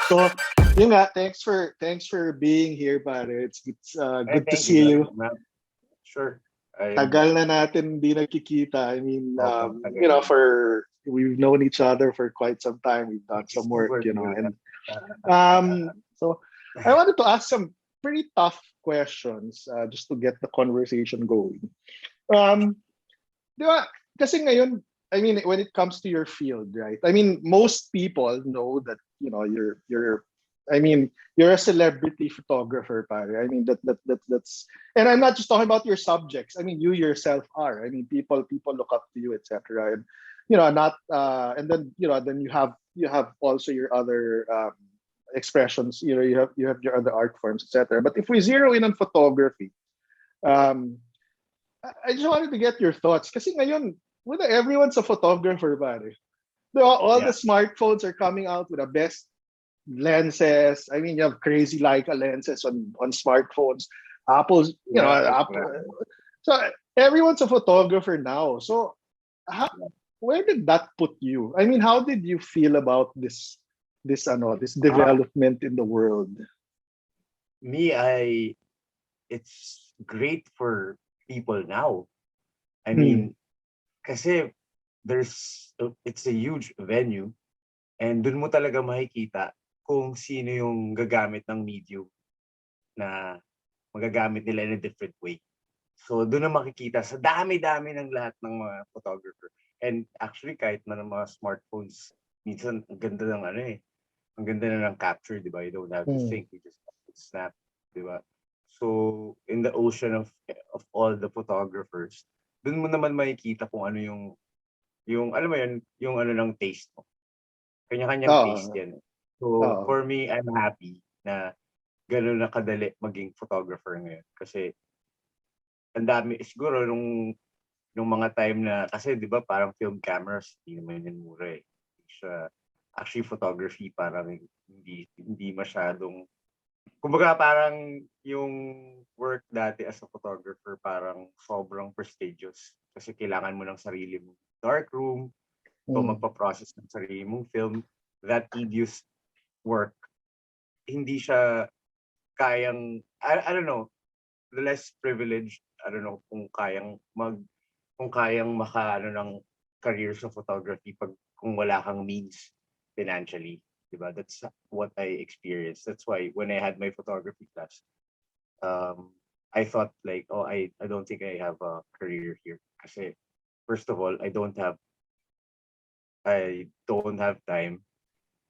So, yun nga, thanks for being here, pare. It's Eh, good to thank you, see you. ma'am. Sure. I'm Tagal na natin hindi nagkikita. I mean, tagal na. we've known each other for quite some time. We've done some work, Super good. and so I wanted to ask some pretty tough questions just to get the conversation going. Um, Di ba? Kasi ngayon, I mean, when it comes to your field, right? I mean, most people know that I mean, you're a celebrity photographer, pare. I mean, that's, and I'm not just talking about your subjects. I mean, you yourself are. I mean, people look up to you, etc. And not and then then you have also your other expressions. You have your other art forms, etc. But if we zero in on photography, um, I just wanted to get your thoughts. Kasi ngayon, everyone's a photographer, pare. All the Yeah. smartphones are coming out with the best lenses. I mean, you have crazy Leica lenses on smartphones. Apple's, Yeah. Apple. So everyone's a photographer now. So how, where did that put you? I mean, how did you feel about this Uh, development in the world? Me, it's great for people now. I Hmm. mean, kasi it's a huge venue and dun mo talaga makikita kung sino yung gagamit ng medium na magagamit nila in a different way. So doon na makikita sa dami-dami ng lahat ng mga photographer. And actually kahit man ng mga smartphones, minsan ang ganda ng ang ganda na ng capture, di ba? You don't have to Hmm. think, you just have to snap, di ba? So in the ocean of all the photographers, doon mo naman makikita kung ano yung alam mo yun, yung ano ng taste mo. Kanya-kanyang taste Oo. yan. So Oo. for me, I'm happy na gano'n na kadali maging photographer ngayon. Kasi ang dami, siguro nung mga time na, kasi di ba parang film cameras, hindi naman yun mura eh. Actually, photography parang hindi masyadong, kumbaga parang yung work dati as a photographer parang sobrang prestigious. Kasi kailangan mo ng sarili mong darkroom, o Hmm. magpa-process ng sarili mong film. That tedious work, hindi siya kayang, I don't know, the less privileged, I don't know kung kayang ano ng career sa photography kung wala kang means financially, diba? That's what I experienced. That's why when I had my photography class, I thought like, oh, I don't think I have a career here. Kasi first of all, I don't have time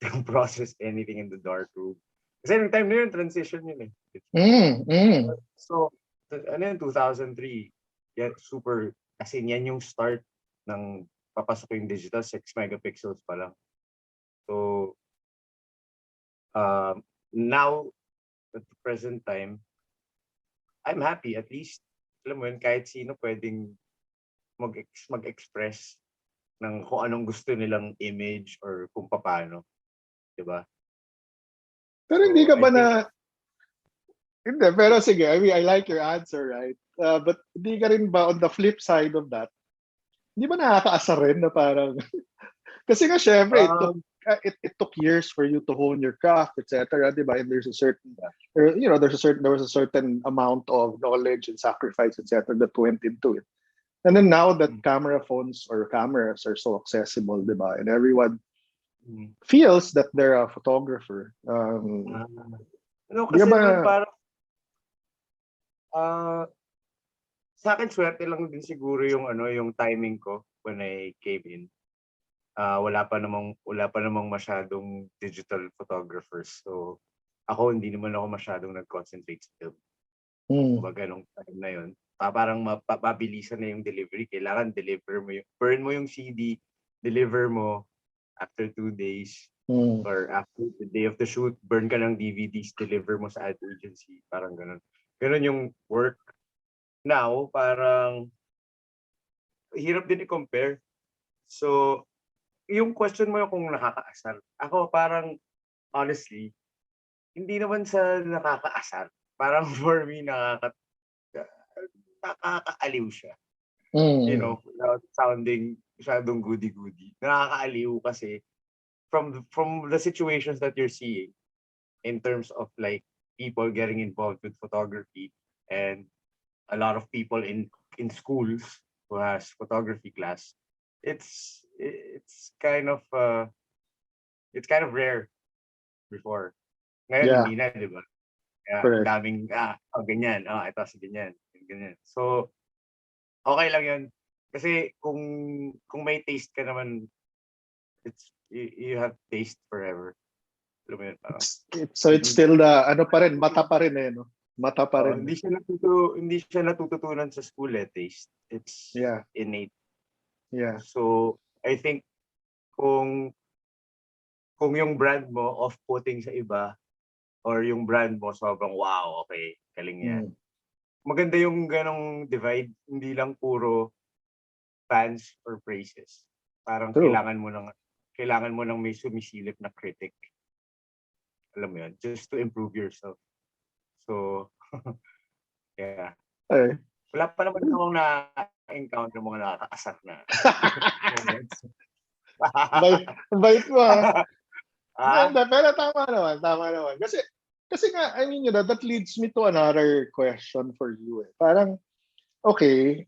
to process anything in the dark room. Kasi yung time na yun, transition yun eh. Hmm. Hmm. So, ano yun, 2003, yeah, super, kasi yan yung start ng papasok yung digital, 6 megapixels pa lang. So, now, at the present time, I'm happy at least. Alam mo yun, kahit sino pwedeng mag-express ng kung anong gusto nilang image or kung paano. Diba? Pero hindi So, ka I ba think, hindi, pero sige, I mean, I like your answer, right? But hindi ka rin ba on the flip side of that, hindi ba nakakaasar rin na parang, kasi nga syempre, um, it took years for you to hone your craft, etc. Di ba? And there's a certain, yeah. there was a certain amount of knowledge and sacrifice, etc. that went into it. And then now that camera phones or cameras are so accessible, di ba? And everyone Mm. feels that they're a photographer. No, Di ka kasi ba, naman parang, uh, sa akin, swerte lang din siguro yung timing ko when I came in. Wala pa namang masyadong digital photographers. So, hindi naman ako masyadong nag-concentrate sa film. hmm, Kumbaga, nung time na yun, parang mapabilisan na yung delivery. Kailangan burn mo yung CD, deliver mo after 2 days, hmm. or after the day of the shoot, burn ka ng DVDs, deliver mo sa ad agency. Parang ganun. Ganun yung work. Now, parang hirap din i-compare. So, yung question mo yung kung nakakaasar. Ako parang, honestly, hindi naman sa nakakaasar. Parang for me, nakakaaliw siya. You Hmm. know, without sounding masyadong goody-goody. Nakakaaliw kasi from the situations that you're seeing. in terms of like people getting involved with photography, and a lot of people in schools who has photography class, it's kind of rare before. Ngayon Yeah, hindi na, di ba? Kaya ang correct. daming ganyan, ito si ganyan, ganyan. So okay lang 'yun. Kasi kung may taste ka naman, you have taste forever. Alam mo 'yun, parang So it's hindi still the ano pa rin, mata pa rin eh, no? Mata pa rin. hindi siya natututunan sa school eh, taste. It's Yeah, innate. yeah. So I think kung yung brand mo off-putting sa iba, or yung brand mo sobrang wow, okay, galing 'yan. Mm, Maganda yung ganong divide, hindi lang puro fans or praises. Parang true. kailangan mo ng may sumisilip na critic. Alam mo 'yun, just to improve yourself. So, yeah. Ay. Wala pa naman akong na-encounter mga nakakaasar na moments. Bait mo ah. Ah? Hindi, pero tama naman, tama naman. Kasi nga, I mean, that leads me to another question for you eh. Parang, okay,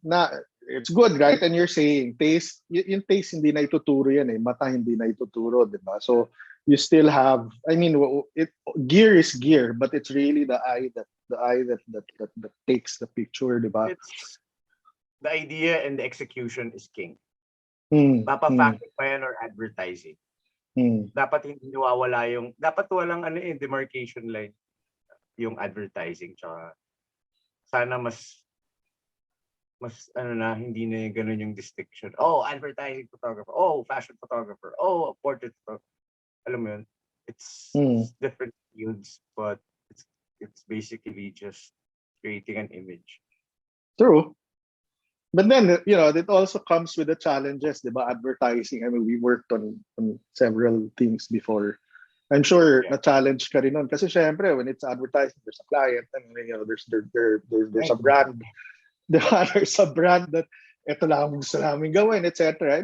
it's good, right? And you're saying, taste, yung taste hindi na ituturo yan eh. Mata hindi na ituturo, di ba? So, you still have, I mean, gear is gear, but it's really the eye that takes the picture, di ba? It's the idea and the execution is king. Hmm, hmm, Mapa-fashion pa yan or advertising. hmm. Dapat hindi nawawala dapat walang demarcation line yung advertising, tsaka sana mas hindi na ganun yung distinction. Oh, advertising photographer. Oh, fashion photographer. Oh, portrait photographer. Alam mo yun? It's Hmm. different fields, but it's basically just creating an image. True. But then, it also comes with the challenges, di ba? Advertising. I mean, we worked on several things before. I'm sure Yeah. na-challenge ka rin nun. Kasi syempre, when it's advertising, there's a client and, there's a brand. Di ba? There's a brand that ito lang ang gusto namin gawin, etc.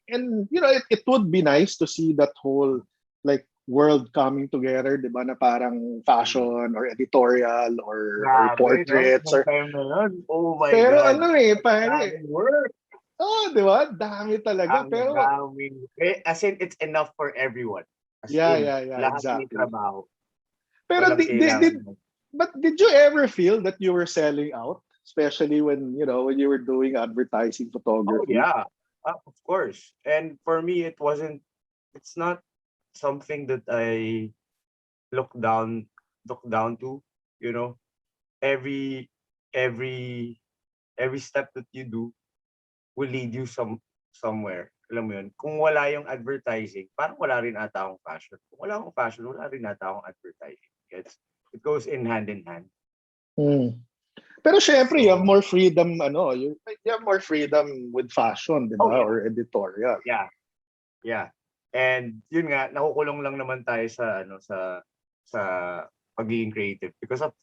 And it would be nice to see that whole like world coming together, di ba, na parang fashion or editorial or Grabe, no? portraits Nung or time na yun, oh my pero God. ano eh, Ang pare, daming work. di ba? Dami talaga. Ang Pero, daming. As in, it's enough for everyone. As yeah, in, yeah, yeah, lahat may exactly. trabaho. Pero Walang kailangan. but did you ever feel that you were selling out? Especially when you were doing advertising Oh, photography? yeah. Of course. And for me, it's not something that I look down to, you know. Every every every step that you do will lead you somewhere. Alam mo yun? Kung wala yung advertising, parang wala rin ata akong fashion. Kung wala akong fashion, wala rin ata akong advertising. It goes in hand. Hmm. Pero syempre, you have So, more freedom, you have more freedom with fashion, di oh ba? yeah, Or editorial. yeah. And yun nga, nakukulong lang naman tayo sa sa pagiging creative because of,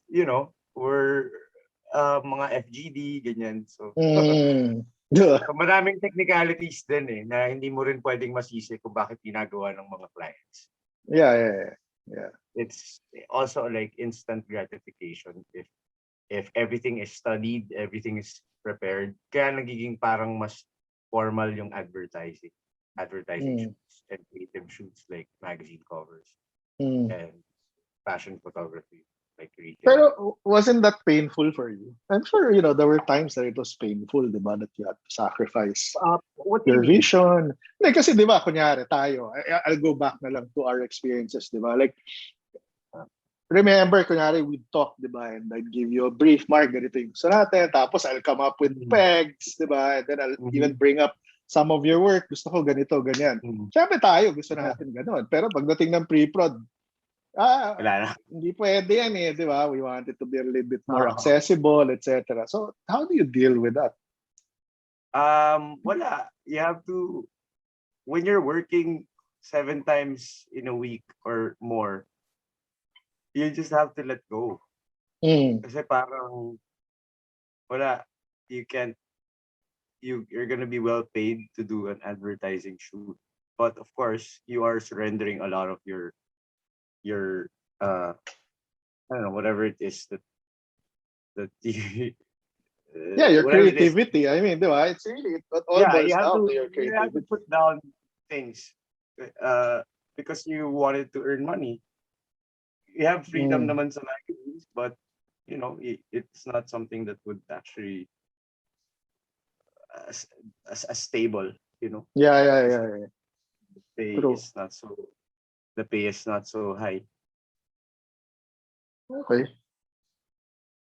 we're mga FGD, ganyan. So, Mm. Yeah, so maraming technicalities din na hindi mo rin pwedeng masisi kung bakit ginagawa ng mga clients. yeah, yeah, yeah. It's also like instant gratification if everything is studied, everything is prepared. Kaya nagiging parang mas formal yung advertising Mm. shoots and creative shoots like magazine covers Mm. and fashion photography like retail. Pero wasn't that painful for you? I'm sure, there were times that it was painful, di ba? That you had to sacrifice What do you your mean? vision. Like, kasi di ba, kunyari tayo, I'll go back na lang to our experiences, di ba? Like, remember, kunyari, we'd talk, di ba? And I'd give you a brief, Mark, ganito yung gusto natin. Tapos I'll come up with Mm-hmm. pegs, di ba? And then I'll even bring up some of your work. Gusto ko ganito, ganyan. Mm-hmm. Siyempre tayo, gusto natin ganon. Pero pagdating ng pre-prod, Wala na. hindi pwede yan eh, di ba? We want it to be a little bit more accessible, etc. So, how do you deal with that? Wala. You have to, when you're working 7 times in a week or more, you just have to let go. Kasi parang, wala, you're gonna be well paid to do an advertising shoot. But of course, you are surrendering a lot of your uh I don't know, whatever it is that you Yeah, your whatever it is. creativity. I mean, di ba? It's really, it all Yeah, boils down to your you have to creativity. put down things uh because you wanted to earn money. You have freedom Mm. naman sa magazines, but it's not something that would actually as as stable, you know, Yeah, yeah, because yeah, yeah. the pay True. is not so the pay is not so high. Okay.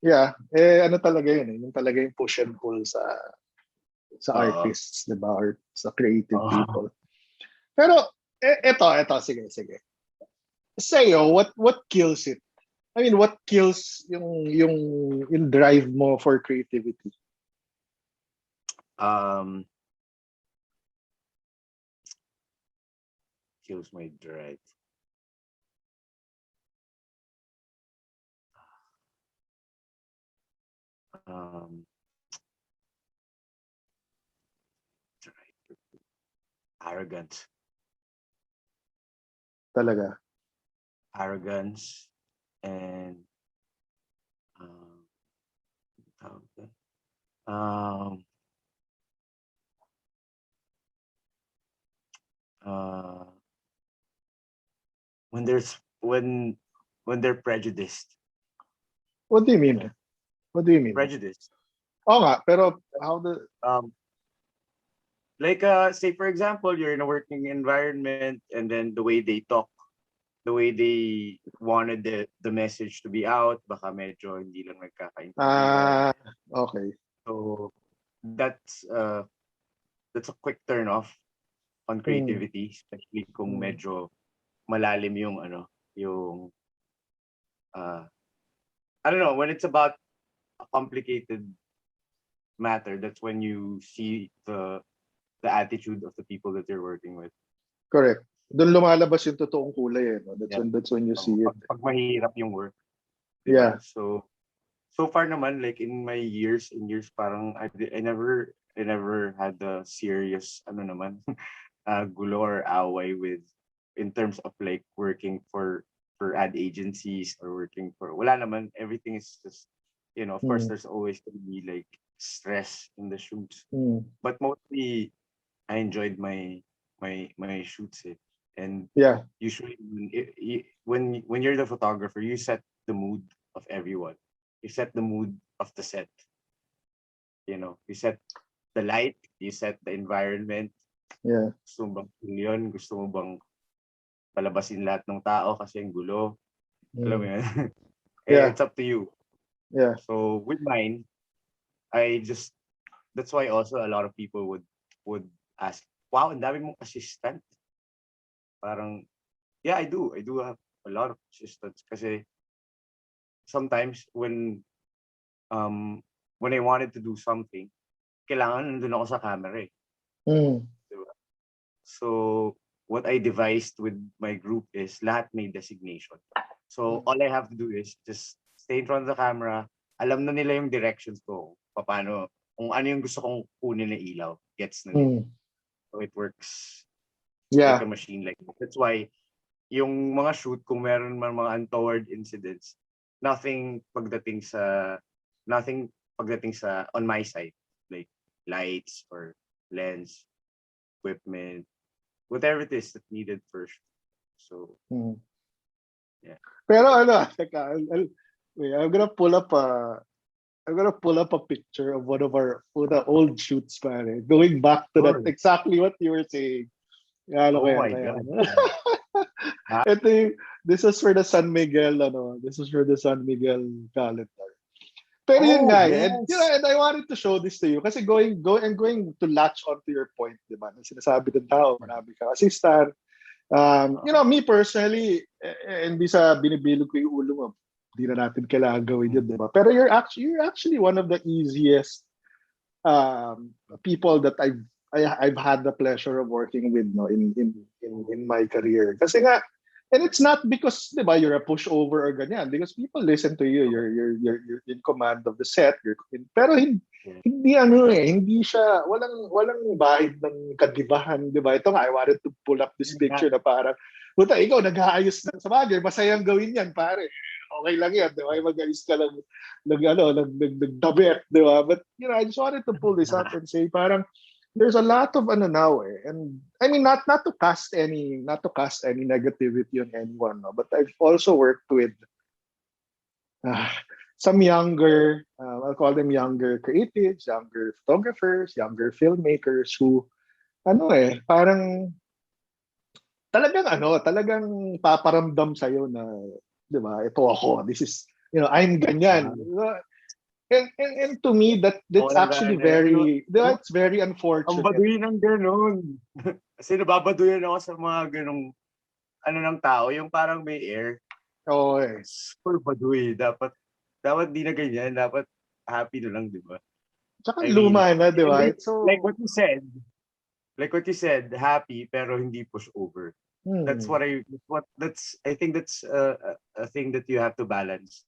Yeah, ano talaga yun eh. Yung talaga yung push and pull sa Uh, artists, di ba? Or sa creative uh, people. Pero, eto, sige, sige. Sa'yo, what kills it? I mean, what kills yung drive mo for creativity? um, kills my drive. Um, drive. Arrogance, Talaga. arrogance, and um, tawag doon? um, uh, when there's when they're prejudiced, What do you yeah, mean? What do you mean? prejudiced. Oo nga, pero how the... Um, like say for example, you're in a working environment, and then the way they talk, the way they wanted the message to be out, baka medyo hindi lang nagkakaintindihan. Okay. So that's a quick turn off on Hmm. creativity, especially kung Hmm. medyo malalim yung yung uh I don't know, when it's about a complicated matter, that's when you see the attitude of the people that you're working with. Correct. Doon lumalabas yung totoong kulay eh. No? Yeah. That's when you So, see it. pag mahirap yung work, di ba? Yeah. So far naman, like in my years, parang I never had a serious naman gulo or away with in terms of like working for ad agencies or working for wala naman. Everything is just of course Hmm. there's always gonna be like stress in the shoots, Hmm. but mostly I enjoyed my shoots and Yeah. usually when you're the photographer, you set the mood of everyone. You set the mood of the set. You set the light, you set the environment. Yeah. Gusto mo bang cool yun? Gusto mo bang palabasin lahat ng tao kasi ang gulo? Alam mo Hmm. yun? Yeah. It's up to you. Yeah. So with mine, I just that's why also a lot of people would ask, wow, ang dami mong assistant. Parang, yeah, I do. I do have a lot of assistants kasi sometimes um when I wanted to do something, kailangan nandun ako sa camera eh. Hmm. Diba? So what I devised with my group is lahat may designation. So all I have to do is just stay in front of the camera. Alam na nila yung directions ko. Paano, kung ano yung gusto kong kunin na ilaw. Gets na nila. Hmm. So it works like Yeah. a machine like that. That's why yung mga shoot, kung meron man mga untoward incidents, nothing pagdating sa on my side, like lights or lens, equipment, whatever it is that needed first. So Hmm. yeah. Pero ano, teka, wait, I'm gonna pull up a picture of one of the old shoots, pare. Going back to that, Sure. exactly what you were saying. Ano Oh kaya, my kaya. God. Ah, Ito this is for the San Miguel, this is for the San Miguel calendar. Pero yun oh nga, yes. and I wanted to show this to you kasi going to latch onto your point, di ba? Na sinasabi ng tao, marami kang assistant. Uh, Me personally, hindi sa binibilog ko yung ulo mo, hindi na natin kailangan gawin yun, di ba? Pero you're actually one of the easiest people that I've had the pleasure of working with, no, in my career. Kasi nga, and it's not because, di ba, you're a pushover or ganyan, because people listen to you, you're in command of the set, pero hindi hindi siya, walang bahid ng kadibahan, di ba? Ito nga, I wanted to pull up this picture na parang, puta, ikaw, nag-aayos ng sa bagay, masayang gawin yan, pare. Okay lang yan, di ba? Mag-ayos ka lang, nagdabet, di ba? But, I just wanted to pull this up and say, parang, there's a lot of now and I mean not to cast any negativity on anyone, no? But I've also worked with some younger, I'll call them younger creatives, younger photographers, younger filmmakers who, parang talagang paparamdam sa'yo na, di ba, ito ako, this is, I'm ganyan. And to me, that's actually very, it's very Ang unfortunate. baduy ng ganun. Kasi nababaduyan ako sa mga ganong ng tao, yung parang may air. Oo Super baduy. Dapat di na ganyan. Dapat happy na lang, di ba? Tsaka luma na, di ba? So, like what you said, happy pero hindi push over. That's I think that's a thing that you have to balance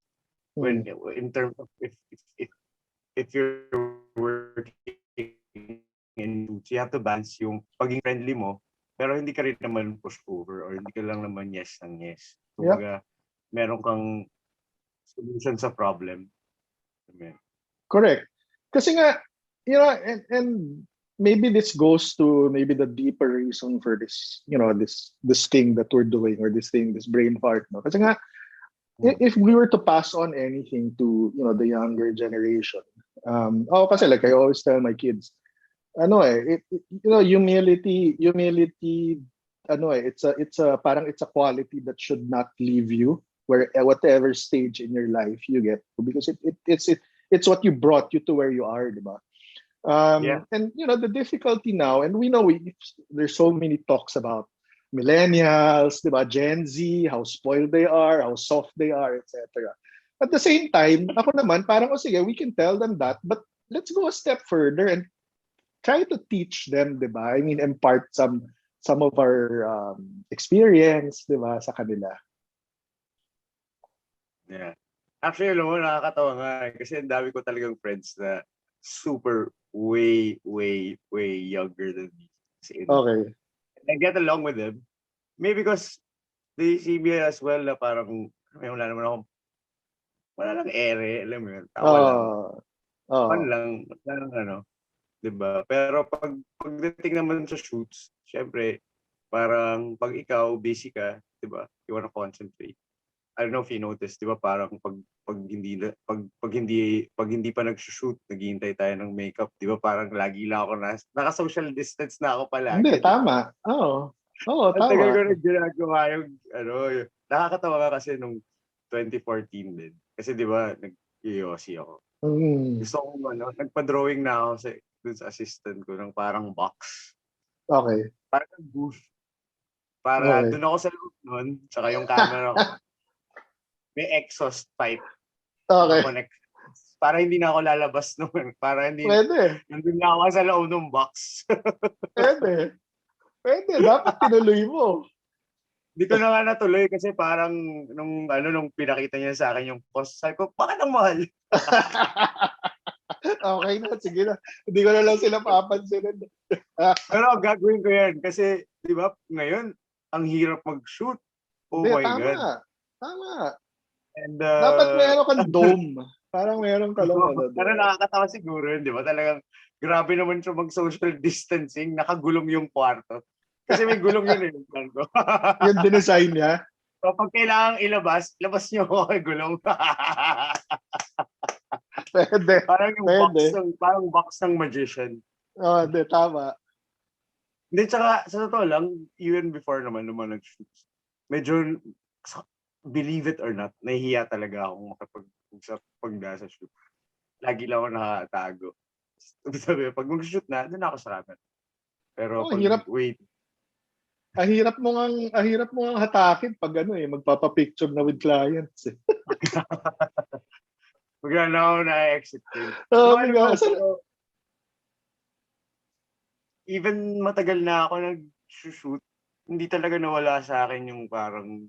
when in terms of if you're working in shoots, you have to balance yung pagiging friendly mo pero hindi ka rin naman push over or hindi ka lang naman yes ng yes. Kumbaga, meron kang solution sa problem. Correct. Kasi nga, and maybe this goes to maybe the deeper reason for this, this thing that we're doing or this brain fart, no? Kasi nga, if we were to pass on anything to, the younger generation, kasi like I always tell my kids, humility, it's a quality that should not leave you whatever stage in your life you get to, because it's what you brought you to where you are, diba? And the difficulty now, and we know there's so many talks about millennials, diba, Gen Z, how spoiled they are, how soft they are, etc. At the same time, ako naman, parang, sige, we can tell them that, but let's go a step further and try to teach them, diba? I mean, impart some of our experience, diba, sa kanila. Yeah. Actually, alam mo, nakakatawa nga. Kasi ang dami ko talagang friends na super way younger than me. Okay. I get along with them. Maybe because they see me as well na parang, wala lang ere, alam mo yun. Tawa lang. Fun lang. Diba? Pero pagdating naman sa shoots, syempre, parang pag ikaw, busy ka, diba? You wanna concentrate. I don't know if you noticed, di ba, parang pag hindi pa nag-shoot, naghihintay tayo ng makeup, di ba, parang lagi lang ako naka-social distance na ako palagi. Hindi, tama. Oo, tama. Ang tagal ko ginagawa yung, nakakatawa ka kasi nung 2014 din. Kasi di ba, nag-yosi ako. Gusto ko, nagpa-drawing na ako dun sa assistant ko ng parang box. Okay. Parang booth. Para dun ako sa loob nun, tsaka yung camera ko. May exhaust pipe. Okay. Connect. Para hindi na ako lalabas noon. Para hindi. Pwede. Nandun na ako sa loob ng box. Pwede. Dapat tinuloy mo. Hindi ko na nga natuloy kasi parang nung pinakita niya sa akin yung cost, sabi ko, bakit ang mahal? Okay na, sige na. Hindi ko na lang sila papansinin. Pero gagawin ko yan kasi, di ba, ngayon, ang hirap mag-shoot. Oh my God. Tama. And, dapat meron kang dome. Parang meron ka lang. Pero nakakatawa siguro yun, di ba? Talagang grabe naman siya mag-social distancing. Nakagulong yung kwarto. Kasi may gulong yun eh. Yung dinesign niya? Kapag kailangang labas niyo ako kay gulong. Pwede. Parang box ng magician. Hindi, tama. Hindi, tsaka sa totoo lang, even before naman nung mga nag-shoots, medyo believe it or not, nahihiya talaga akong makapag-usap pag nasa shoot. Lagi lang ako nakatago. Sabi, pag mag-shoot na, doon ako sa camera. Pero wait. Ang hirap mo ngang hatakin pag magpapapicture na with clients. Magla na ako na-exit din. Even matagal na ako nag-shoot, hindi talaga nawala sa akin yung parang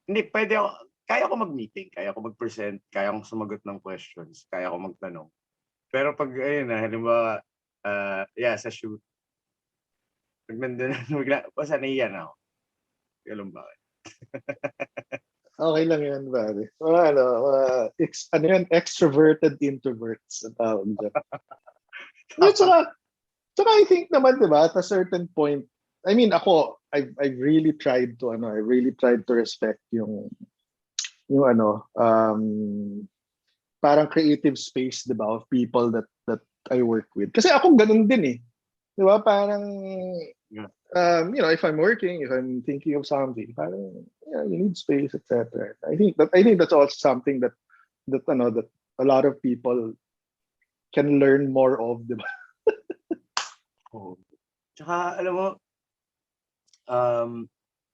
hindi, pwede ako, kaya ko mag-meeting, kaya ko mag-present, kaya kong sumagot ng questions, kaya ko magtanong. Pero pag, ayun na, halimbawa, sa shoot, pag nandun, basta naiyan ako. Ganun ba? Okay lang yan, pare. Ano yan, extroverted introverts ang tawag dyan. Yun, tsaka I think naman, di ba, at a certain point, I mean, I've really tried to respect yung parang creative space, di ba, of people that I work with. Kasi ako ganun din eh. Di ba, parang, if I'm working, if I'm thinking of something, parang, you need space, etc. I think that's also something that a lot of people can learn more of, di ba? Oo. Tsaka, alam mo,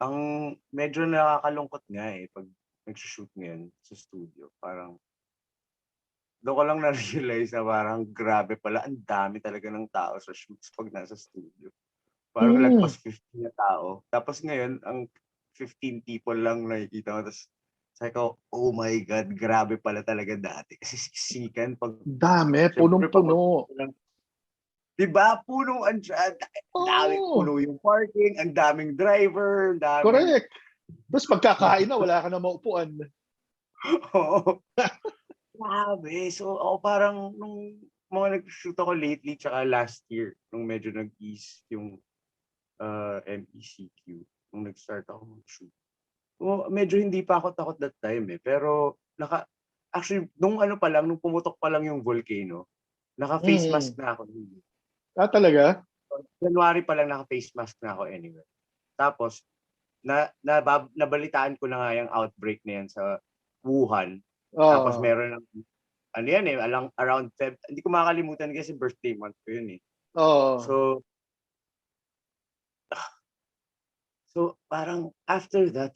ang medyo nakakalungkot nga eh, pag nag-shoot ngayon sa studio, parang, doon ko lang na-realize na parang grabe pala, ang dami talaga ng tao sa shoots pag nasa studio. Parang lagpas 50 na tao. Tapos ngayon, ang 15 people lang nakikita ko. Tapos sabi ko, oh my God, grabe pala talaga dati. Kasi siksikan pag... Dami, Siyempre, punong-puno. Diba? Puno puno yung parking, ang daming driver, ang daming... Correct. Tapos pagkakain na, wala ka na maupuan. Oo. Grabe. So, ako parang nung mga nag-shoot ako lately, tsaka last year, nung medyo nag-ease yung MECQ, nung nag-start ako mag-shoot. Medyo hindi pa ako takot that time eh. Pero, actually, nung pumutok pa lang yung volcano, naka-face mask na ako. Talaga? January pa lang naka-face mask na ako anyway. Tapos, nabalitaan ko na nga yung outbreak na yan sa Wuhan. Tapos meron ng, around Feb, hindi ko makakalimutan kasi birthday month ko yun eh. So parang after that,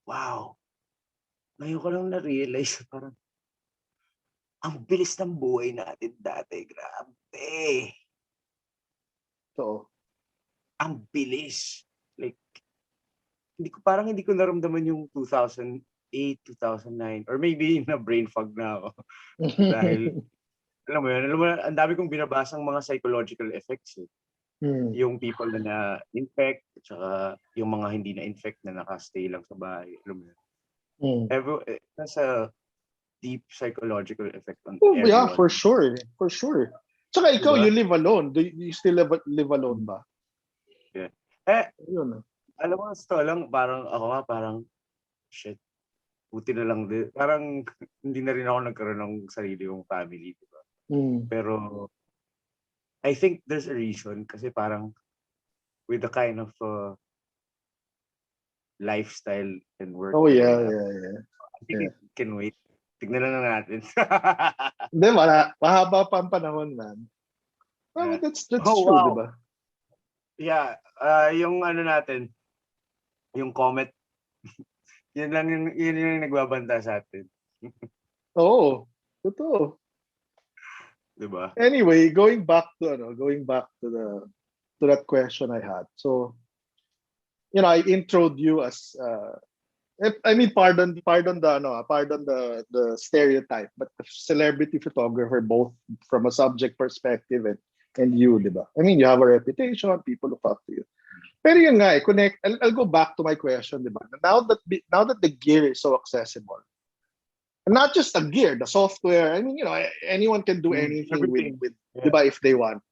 wow, ngayon ko lang na-realize parang, ang bilis ng buhay natin dati, grabe. So, ang bilis. Like, hindi ko naramdaman yung 2008, 2009, or maybe na brain fog na ako. Dahil, alam mo, ang dami kong binabasang mga psychological effects eh. Yung people na na-infect, tsaka yung mga hindi na-infect na nakastay lang sa bahay. Alam mo yun. Nasa deep psychological effect on everyone. Yeah, for sure. For sure. Tsaka ikaw, you live alone. Do you still live alone ba? Yeah. Yun. Alam mo, parang ako nga, parang, shit, buti na lang din. Parang hindi na rin ako nagkaroon ng sarili kong family, di ba? Pero, I think there's a reason kasi parang with the kind of lifestyle and work. Oh, yeah. I think it can wait. Tignan na natin. Hindi, mahaba pa ang panahon, man. Well, that's true, wow. di ba? Yeah, yung natin, yung comet, yun yung nagbabanta sa atin. Oo, totoo. Diba? Anyway, going back to that question I had. So, I introed you as pardon the stereotype, but the celebrity photographer, both from a subject perspective and you, diba? I mean, you have a reputation, people look up to you. Pero yun nga, I'll go back to my question, diba? Now that the gear is so accessible, and not just the gear, the software, I mean, anyone can do anything with diba, if they want.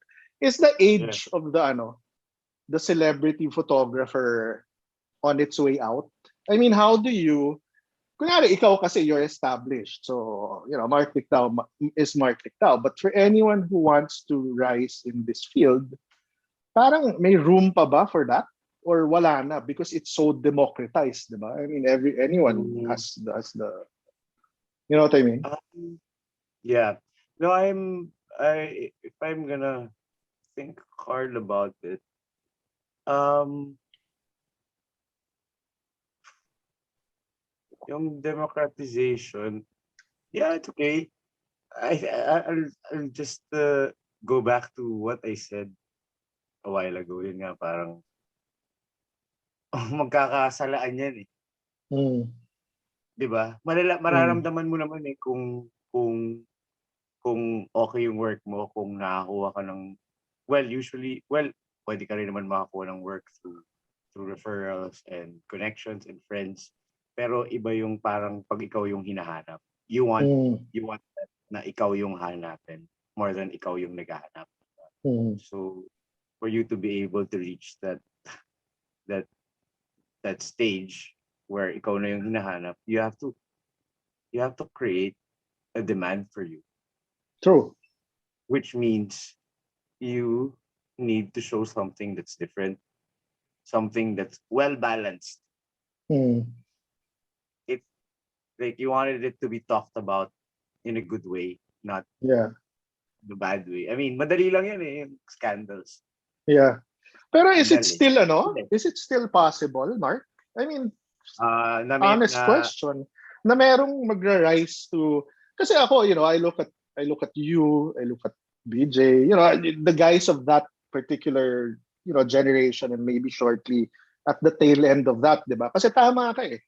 Is the age of the celebrity photographer on its way out? I mean, how do you, kunyari, ikaw kasi you're established. So, Mark Nicdao is Mark Nicdao. But for anyone who wants to rise in this field, parang may room pa ba for that? Or wala na because it's so democratized, diba? I mean, anyone has the, you know what I mean? Yeah. No, if I'm gonna think hard about it, yung democratization, yeah, it's okay. I'll just go back to what I said a while ago. Yun nga, parang magkakasalaan yan eh. 'di ba? Mararamdaman mo naman eh kung okay yung work mo, kung nakakuha ka ng usually pwede ka rin naman makakuha ng work through referrals and connections and friends. Pero iba yung parang pag ikaw yung hinahanap. You want that na ikaw yung hanapin more than ikaw yung naghahanap. So for you to be able to reach that stage where ikaw na yung hinahanap, you have to create a demand for you. True. Which means you need to show something that's different, something that's well balanced. It like you wanted it to be talked about in a good way, not the bad way. I mean, madali lang yan eh, yung scandals. Yeah. Pero is it Madali. still Is it still possible, Mark? I mean, honest question. Na merong magra-rise to, kasi ako, I look at you, I look at BJ, the guys of that particular, generation, and maybe shortly at the tail end of that, di ba? Kasi tama ka eh.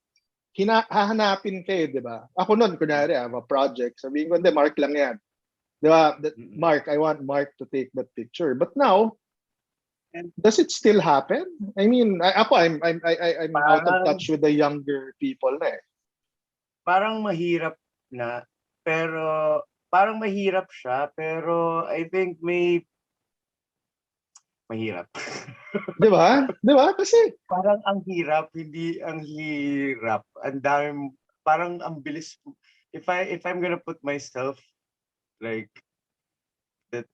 Hahanapin ka eh, di ba? Ako nun, kunyari, I have a project. Sabihin ko, hindi, Mark lang yan. Di ba? Mark, I want Mark to take that picture. But now, does it still happen? I mean, I'm out of touch with the younger people na eh. Parang mahirap na, pero parang mahirap siya, pero I think mahirap. Di ba? Kasi parang ang hirap, hindi ang hirap. Ang dami, parang ang bilis. If I'm gonna put myself like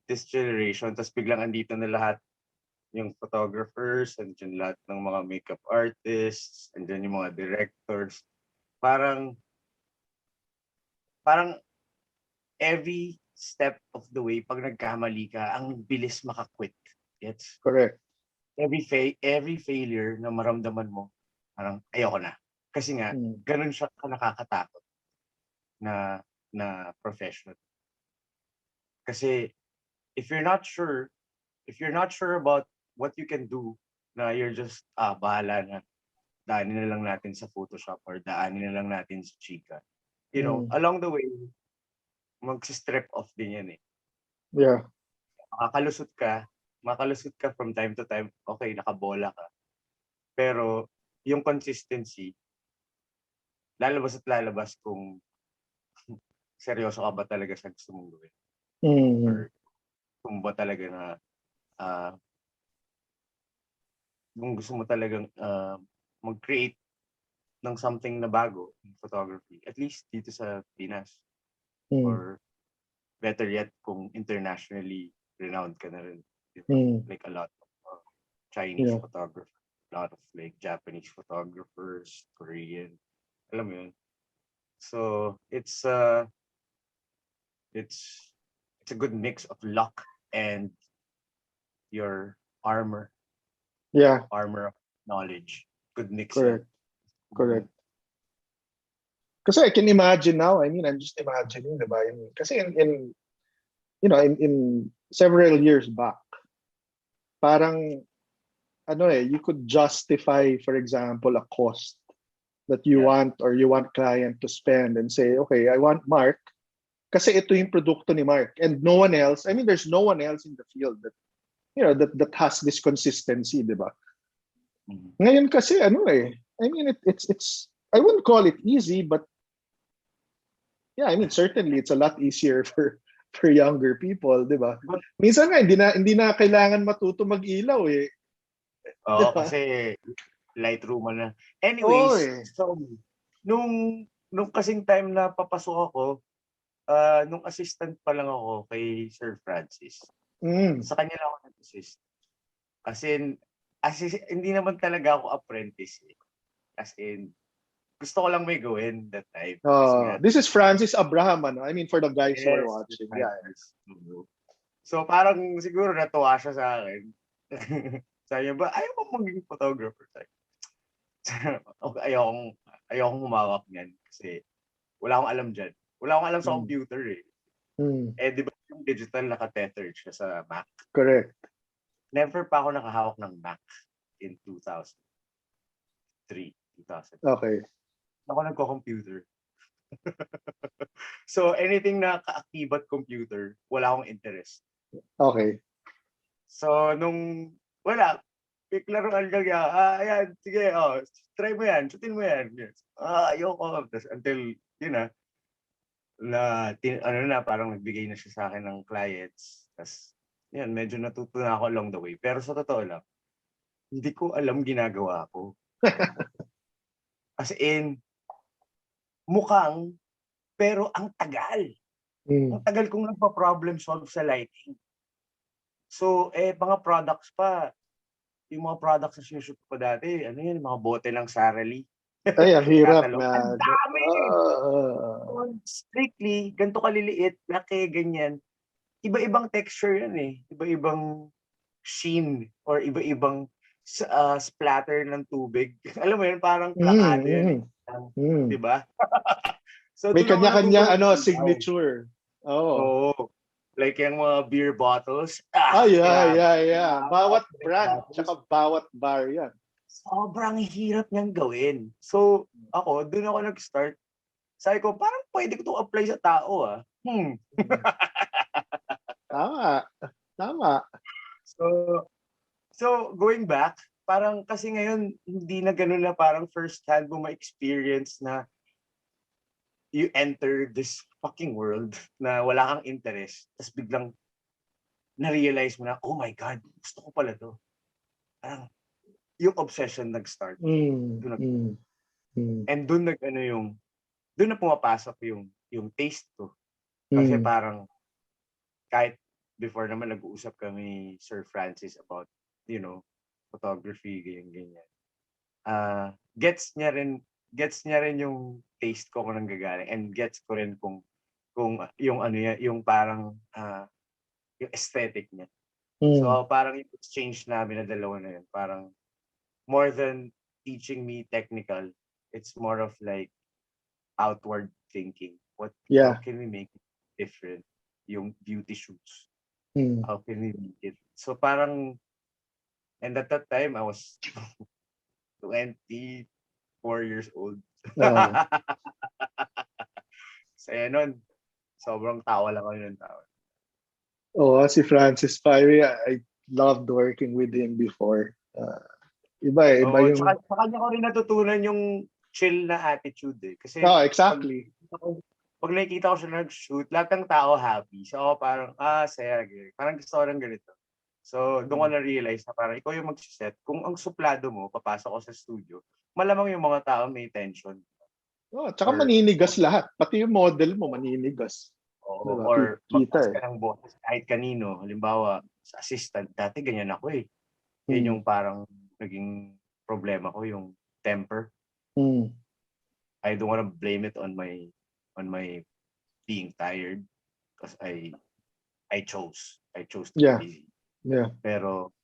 this generation, tapos biglang andito na lahat yung photographers, andyan lahat ng mga makeup artists, andyan yung mga directors. Parang every step of the way, pag nagkamali ka, ang bilis makakwit. Yes. Correct. Every failure na maramdaman mo, parang ayoko na. Kasi nga, ganun siya nakakatakot na profession. Kasi if you're not sure about what you can do, na you're just, bahala na, daanin na lang natin sa Photoshop or daanin na lang natin sa Chika. Along the way, mag-strip off din yan eh. Yeah. Makalusot ka from time to time, okay, nakabola ka. Pero yung consistency, lalabas at lalabas kung seryoso ka ba talaga sa gusto mong gawin. Or kung ba talaga na kung gusto mo talagang mag-create ng something na bago in photography, at least dito sa Pinas. Or better yet, kung internationally renowned ka na rin. Like a lot of Chinese photographers, a lot of like Japanese photographers, Korean, alam mo yun. So it's a good mix of luck and your armor. Yeah. Armor of knowledge. Good mix. Correct. Kasi I can imagine now, I mean, I'm just imagining, diba? Kasi in several years back, parang, you could justify, for example, a cost that you want or you want client to spend and say, okay, I want Mark kasi ito yung produkto ni Mark and no one else. I mean, there's no one else in the field that that has this consistency, di ba? Ngayon kasi I mean, it's I wouldn't call it easy, but yeah, I mean, certainly it's a lot easier for younger people, di ba? Minsan nga hindi na kailangan matuto mag-ilaw eh. Oo, kasi Lightroom na. Anyways, so nung kasing time na papasok ako, nung assistant pa lang ako kay Sir Francis. Sa kanya lang ako nag-assist. Kasi hindi naman talaga ako apprentice eh. As in, gusto ko lang may gawin that time. This is Francis Abraham, I mean, for the guys who are watching. Yeah. So parang siguro natuwa siya sa akin. Sabi niya ba, ayaw mo maging photographer? Ayokong humawak niyan kasi wala akong alam dyan. Wala akong alam sa computer eh. Eh, di ba yung digital naka-tethered siya sa Mac? Correct. Never pa ako nakahawak ng Mac in 2003, 2000. Okay. Ako nagko-computer. So, anything na kaakibat computer, wala akong interest. Okay. So, nung wala, pick laruan lang yan. Ayan, sige, try mo yan, shootin mo yan. Yes. Ayoko. Tapos until, yun ano na, parang nagbigay na siya sa akin ng clients. Tapos, yan, medyo natuto na ako along the way. Pero sa totoo lang, hindi ko alam ginagawa ko. As in, mukhang, pero ang tagal. Ang tagal kong nagpa-problem solve sa lighting. So, mga products pa, yung mga products na sinushoot ko dati, ano yun, mga bote ng Sara Lee. Ay, ang hirap Catalog. nga. Ang dami! Strictly, ganito kaliliit, laki, ganyan. Iba-ibang texture yan eh. Iba-ibang sheen or iba-ibang splatter ng tubig. Alam mo yun, parang plakado yan eh. Diba? So, May doon ako kanya-kanya natutunan. signature. Oo. Like yung mga beer bottles. Yeah. Bawat brand, tsaka bawat bar yan. Sobrang hirap niyang gawin. So, doon ako nag-start. Sabi ko, parang pwede ko itong apply sa tao Tama. So, going back, parang kasi ngayon, hindi na ganun na parang first hand mo ma-experience na you enter this fucking world na wala kang interest. Tapos biglang na-realize mo na, oh my God, gusto ko pala to. Parang yung obsession nag-start. And doon doon na pumapasok yung taste ko. Kasi parang kahit before naman nag-uusap kami Sir Francis about, photography, ganyan. Gets niya rin yung taste ko kung nanggagaling, and gets ko rin kung yung yung parang yung aesthetic niya. So parang yung exchange namin na dalawa na yun, parang more than teaching me technical, it's more of like outward thinking. How can we make it different? Yung beauty shoots. How can we make it? So parang, and at that time, I was 24 years old. So nun, sobrang tawa lang kami ng tawa. Si Francis Fiery, I loved working with him before. Iba yung... Sa kanya ko rin natutunan yung chill na attitude eh. Kasi exactly. Pag nakikita ko siya nag-shoot, lahat ng tao happy. So ako parang, saya. Parang gusto ko ng ganito. So doon ko na-realize na parang ikaw yung mag-set. Kung ang suplado mo, papasok ko sa studio, malamang yung mga tao may tension. Tsaka maninigas lahat. Pati yung model mo, maninigas. Diba? Or magtas ka ng boses kahit kanino. Halimbawa, sa assistant, dati ganyan ako eh. Yan yung parang naging problema ko, yung temper. I don't wanna blame it on my being tired because I chose to be busy. Yeah. Pero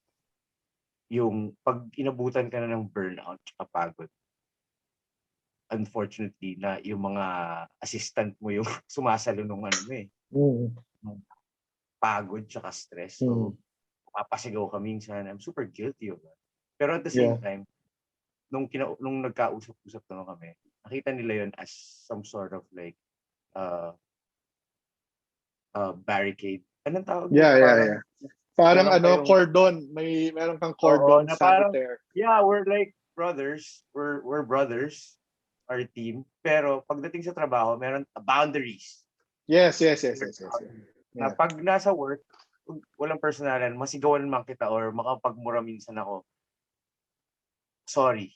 yung pag inabutan ka na ng burnout at pagod, unfortunately na yung mga assistant mo yung sumasalo nung pagod tsaka stress. So papasigaw ka minsan. I'm super guilty of that. Pero at the same time, nung nagkausap-usap naman kami, nakita nila yun as some sort of like barricade. Anong tawag? Yeah. Parang cordon. Meron kang cordon sanitaire. We're like brothers. We're brothers, our team. Pero pagdating sa trabaho, meron boundaries. Yes. Na pag nasa work, walang personalan, masigawan man kita or makapagmura minsan ako. Sorry.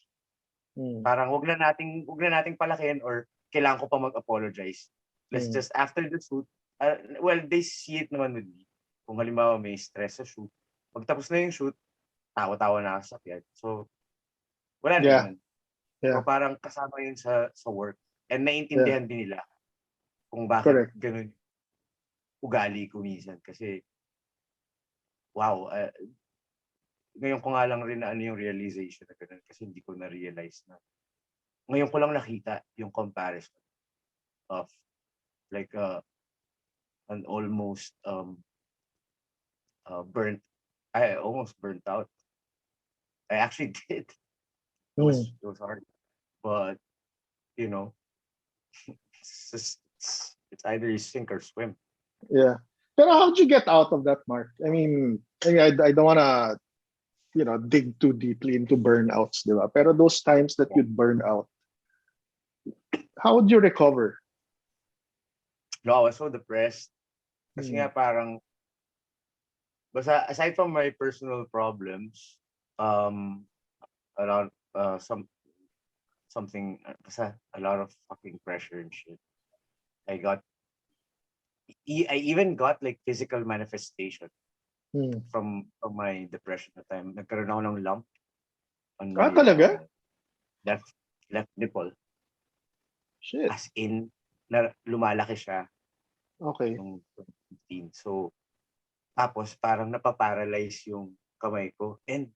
Parang wag na nating palakihin or kailangan ko pa mag-apologize. Let's just, after the shoot, they see it naman with me. Kung halimbawa may stress sa shoot, pagtapos na yung shoot, tawa-tawa na ako sa sakyan. So, wala na yun. So, parang kasama yun sa work. And naiintindihan din nila kung bakit ganun ugali ko minsan. Kasi, wow, ngayon ko nga lang rin na yung realization na ganun. Kasi hindi ko na-realize na. Ngayon ko lang nakita yung comparison of like an almost I almost burnt out. I actually did. It was hard. But you know, it's either you sink or swim. Yeah. Pero how'd you get out of that, Mark? I don't wanna, dig too deeply into burnouts, di ba? Pero those times that you'd burn out, how would you recover? No, I was so depressed. Kasi nga parang, basta aside from my personal problems, around something, basta a lot of fucking pressure and shit. I even got like physical manifestation from my depression at the time. Nagkaroon ako ng lump on my Talaga? left nipple. Shit. As in, lumalaki siya Okay. noong 2015. So, tapos parang napaparalyze yung kamay ko. And,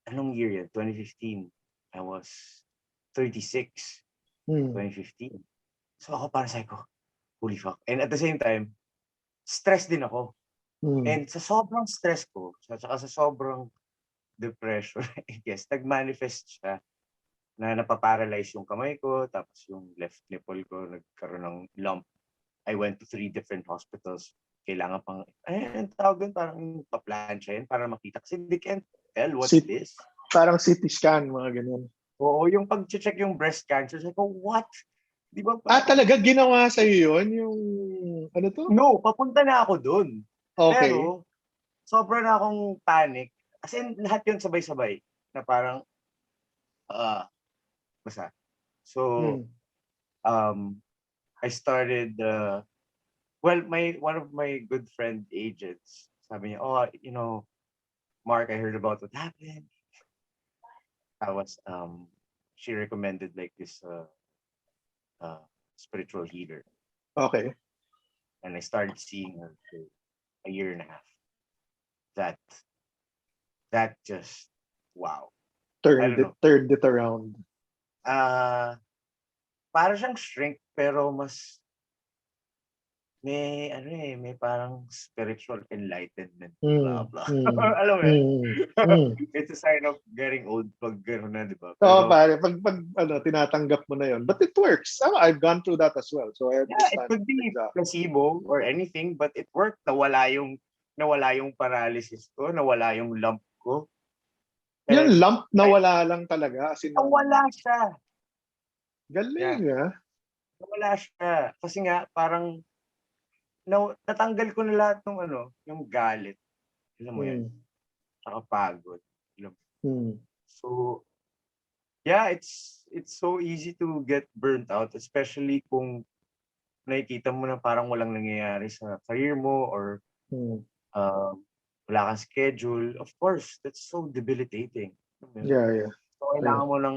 anong year yan? 2015. I was 36. 2015. So, ako parang sabi ko, holy fuck. And at the same time, stress din ako. And sa sobrang stress ko, saka sa sobrang depression, I guess, nag-manifest siya na napaparalyze yung kamay ko, tapos yung left nipple ko nagkaroon ng lump. I went to 3 different hospitals. Kailangan pang, ang tawag doon, parang pa-plancha yun para makita. Kasi they can't tell what it is. Parang CT scan, mga ganyan. Oo, yung pag-check yung breast cancer, sabi ko, what? Di ba? Talaga ginawa sa'yo yun? Yung, ano to? No, papunta na ako doon. Okay. Pero, sobra na akong panic. As in, lahat yun sabay-sabay. Na parang, basta. So, I started, one of my good friend agents, sabi niya, Mark, I heard about what happened. She recommended like this spiritual healer. Okay. And I started seeing her for a year and a half. That just, wow. Turned it around. Para siyang shrink, pero mas may parang spiritual enlightenment, blah blah. Alam mo yun? It's a sign of getting old pag gano'n na, di ba? Oo, pare, pag tinatanggap mo na yun. But it works. I've gone through that as well. So I understand. Yeah, it could be placebo or anything, but it worked. Nawala yung paralysis ko, nawala yung lump ko. Yung lump nawala lang talaga. Nawala siya. Galing, Nawala siya. Kasi nga, parang natanggal ko na lahat ng yung galit. Alam mo yun? Nakapagod. So, yeah, it's so easy to get burnt out, especially kung nakikita mo na parang walang nangyayari sa career mo or wala kang schedule. Of course, that's so debilitating. Yeah. So, kailangan mo lang,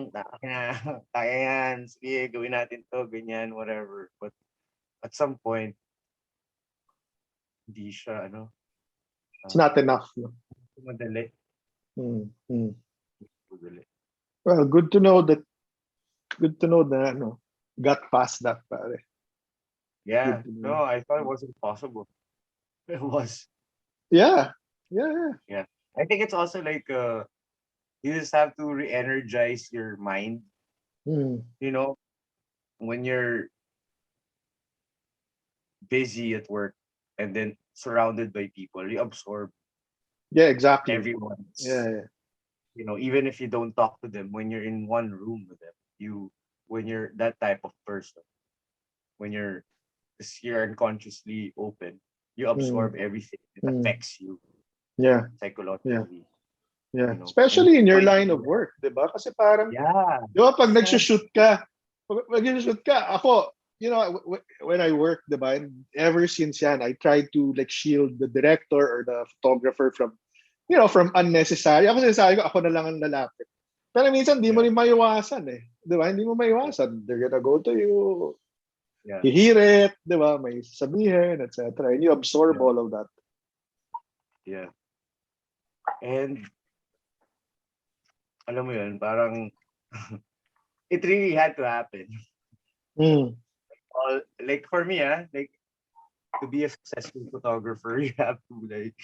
kaya yan, sige, gawin natin to, ganyan, whatever. But at some point, hindi siya, it's not enough. No? Madali. Madali. Well, good to know that, got past that, pare. Yeah, no, I thought it wasn't possible. It was. Yeah. I think it's also like, you just have to re-energize your mind. When you're busy at work and then surrounded by people, you absorb. Yeah, exactly. Everyone. Yeah. Even if you don't talk to them, when you're in one room with them, when you're that type of person, when you're unconsciously open, you absorb everything. It affects you. Yeah. Psychologically. Yeah. Especially in your line of work, diba? Kasi parang, di ba, pag nagsushoot ka, ako, when I work, diba, and ever since yan, I try to like shield the director or the photographer from unnecessary. Ako sinasabi ko, ako na lang ang lalapit. Pero minsan, di mo rin maiwasan eh. Di ba? Hindi mo maiwasan. They're gonna go to you. Yeah. You hear it, di ba? May sabihin, etc. And you absorb all of that. Yeah. And, alam mo yun, parang, it really had to happen. Like for me, like, to be a successful photographer, you have to like,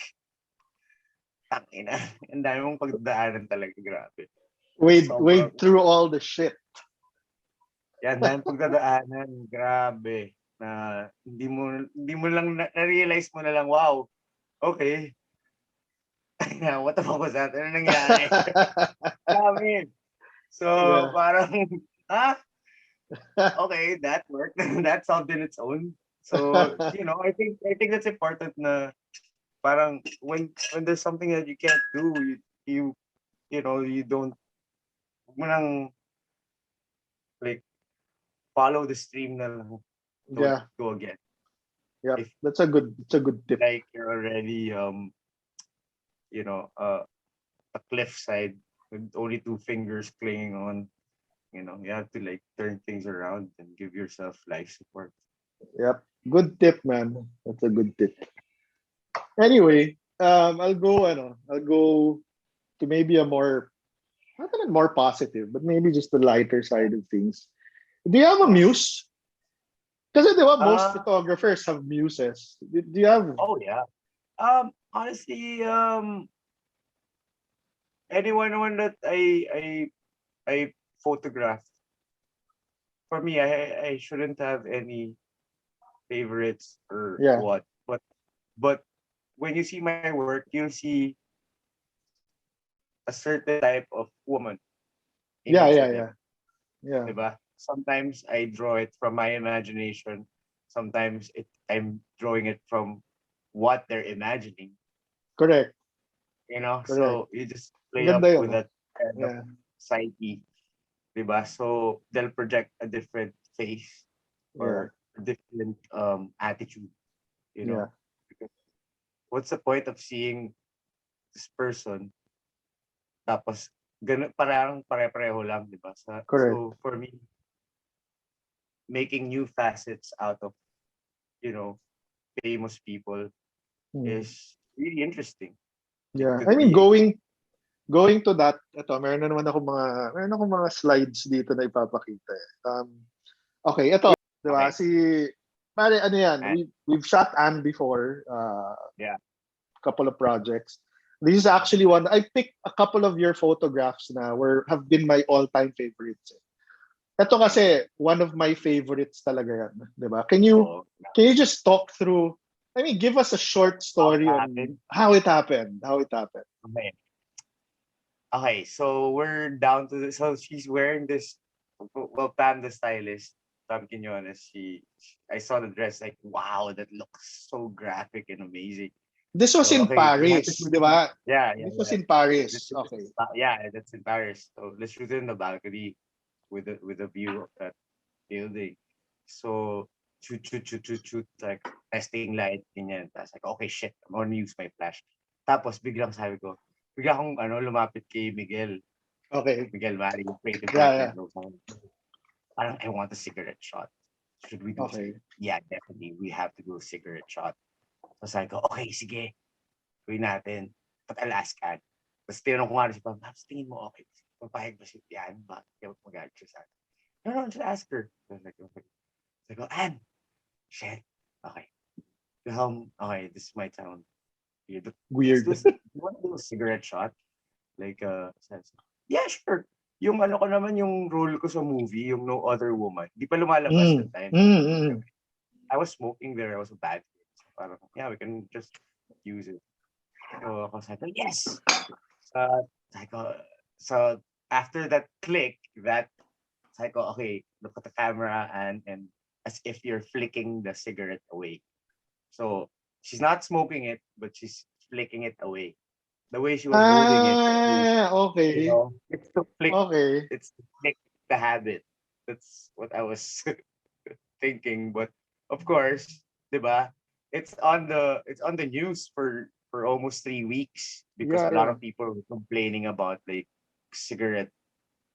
tangina, ang dami mong pagdaanan talaga, grabe. Wade through all the shit. Yan na yung pagdadaanan, grabe. Na hindi mo lang na-realize mo na lang, wow, okay. What the fuck was that? Ano nangyari? Dami. So, Yeah. parang, ah, okay, that worked. That solved in its own. So, I think that's important na parang when there's something that you can't do, you you don't mo nang like follow the stream na lang. Don't Yeah. go again. Yep. If That's a good tip. like you're already a cliffside with only two fingers clinging on, you have to like turn things around and give yourself life support. Yep. Good tip, man. That's a good tip. Anyway, I'll go to maybe a more, not even more positive, but maybe just the lighter side of things. Do you have a Oh. muse? Kasi di ba, most Uh, photographers have muses. Do you have? oh yeah. Honestly, anyone that I photographed, for me, I shouldn't have any favorites or Yeah. what. But when you see my work, you'll see a certain type of woman Yeah, image yeah, of it. yeah. Yeah. Diba? Sometimes I draw it from my imagination. Sometimes I'm drawing it from what they're imagining. Correct. Correct. So you just Ang play ganda up yun, with ah. that kind of Yeah. psyche, diba? So they'll project a different face Yeah. or a different attitude, you Yeah. know. Because what's the point of seeing this person tapos ganun parang pare-pareho lang, diba? Correct. So for me, making new facets out of, you know, famous people Mm. is really interesting. It Yeah. I could mean, be going to that, meron akong mga slides dito na ipapakita eh. Okay, ito, di ba? okay. Pare, ano yan, And we've shot Anne before, yeah, couple of projects. This is actually one, I picked a couple of your photographs na have been my all-time favorites. Ito thank you. kasi, one of my favorites talaga yan, di ba? Can you, So can you just talk through, I mean, give us a short how it story on happened. how it happened, how it happened. Okay. Okay, so we're down to so she's wearing this, well, Pam the stylist, Pam Quinones, I saw the dress like, wow, that looks so graphic and amazing. This was So in okay, we have to Paris, shoot di it. ba? Yeah, yeah, This was yeah. in Paris. This Okay. is, yeah, that's in Paris. So let's shoot it in the balcony with a view of that building. So shoot, like testing light, ganyan. Tapos like, okay, shit, I'm gonna use my flash. Tapos biglang sabi ko, bigla akong lumapit kay Miguel. Okay. Miguel Mari, yung creative Yeah, director. yeah. No, parang, I want a cigarette shot. Should we do a Okay. cigarette? Yeah, definitely. We have to do a cigarette shot. So sabi ko, okay, sige. Gawin natin. But Alaskan. Tapos tinanong ko nga si Pam, tingin mo okay. Papayag ba si Yan? Bakit mag-add siya sa akin? No, just ask her. So I was like, okay. So I go, Anne, shit. Okay. Okay, this might sound weird, but let's do Weird. you want to do a cigarette shot? Like, says, yeah, sure. Yung ano ko naman, yung role ko sa movie, yung No Other Woman, di pa lumalabas Mm. that time. Mm, mm. I was smoking there. I was a bad kid. So parang, yeah, we can just use it. So ako sabi, yes! Sabi ko, so after that click, sabi ko, okay, look at the camera and as if you're flicking the cigarette away. So she's not smoking it, but she's flicking it away. The way she was holding it, Okay. it's to flick, Okay. it's to flick the habit. That's what I was thinking. But of course, diba? It's on the news for almost 3 weeks because Yeah, a lot yeah. of people were complaining about like cigarette,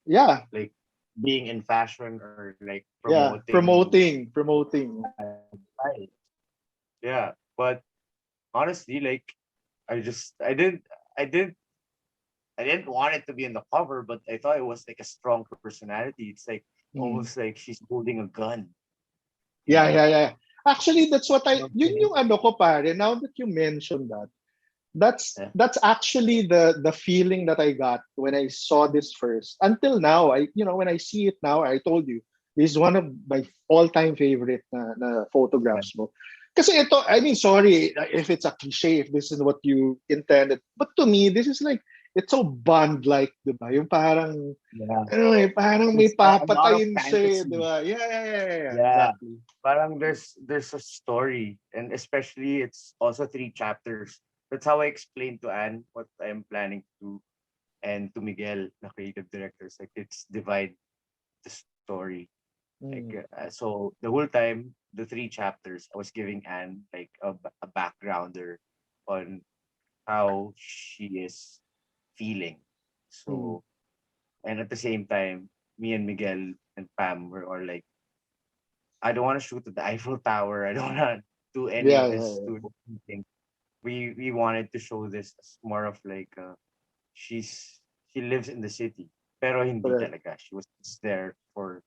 Yeah. like being in fashion or like Yeah. promoting. Promoting. Right. Yeah, but honestly, like I just I didn't want it to be in the cover, but I thought it was like a strong personality. It's like Mm. almost like she's holding a gun, you Yeah, know? yeah, yeah. Actually, that's what You know what I'm yun saying? yung ano ko pare, now that you mentioned that, that's Yeah. that's actually the feeling that I got when I saw this first. Until now, when I see it now, I told you, This is one of my all-time favorite na Yeah. photographs mo. Kasi ito, I mean, sorry if it's a cliche, if this is what you intended. But to me, this is like, it's so Bond-like, di ba? Yung parang, Yeah. ano parang may It's a lot of papatayin siya, di fantasy. ba? Yeah, Yeah. exactly. Parang there's a story, and especially it's also three chapters. That's how I explained to Anne what I'm planning to do, and to Miguel, the creative director. It's like it's divide the story. Like Mm, so the whole time, the three chapters, I was giving Anne like a backgrounder on how she is feeling. mm, So, and at the same time, me and Miguel and Pam were all like, I don't want to shoot at the Eiffel Tower. I don't want to do any yeah, of yeah, this yeah. tourism thing. We wanted to show this as more of like she's she lives in the city, pero hindi Correct. talaga. She was just there for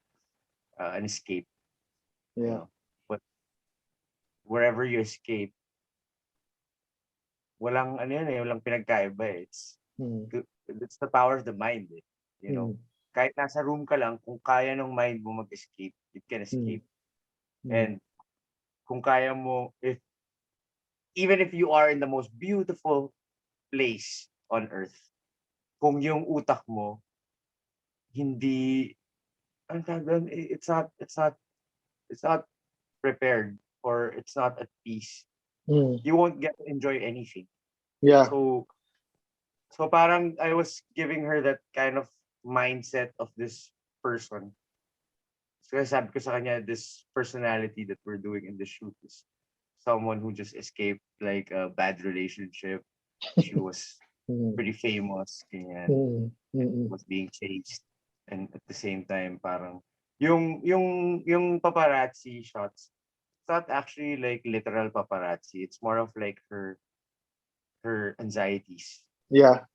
an escape, you Yeah. know. But wherever you escape, walang ano yun eh, walang pinagkaiba eh. Mm, It's the power of the mind eh. You know, mm, kahit nasa room ka lang, kung kaya ng mind mo mag-escape, it can mm, escape. mm, And kung kaya mo, if even if you are in the most beautiful place on earth, kung yung utak mo hindi ang tawag doon, it's not prepared, or it's not at peace, mm. you won't get to enjoy anything. Yeah. So so parang I was giving her that kind of mindset of this person. So sabi ko sa kanya, this personality that we're doing in the shoot is someone who just escaped like a bad relationship. She was Mm, pretty famous, ganyan, mm, mm, was being chased, and at the same time parang yung paparazzi shots, it's not actually like literal paparazzi. It's more of like her anxieties. yeah,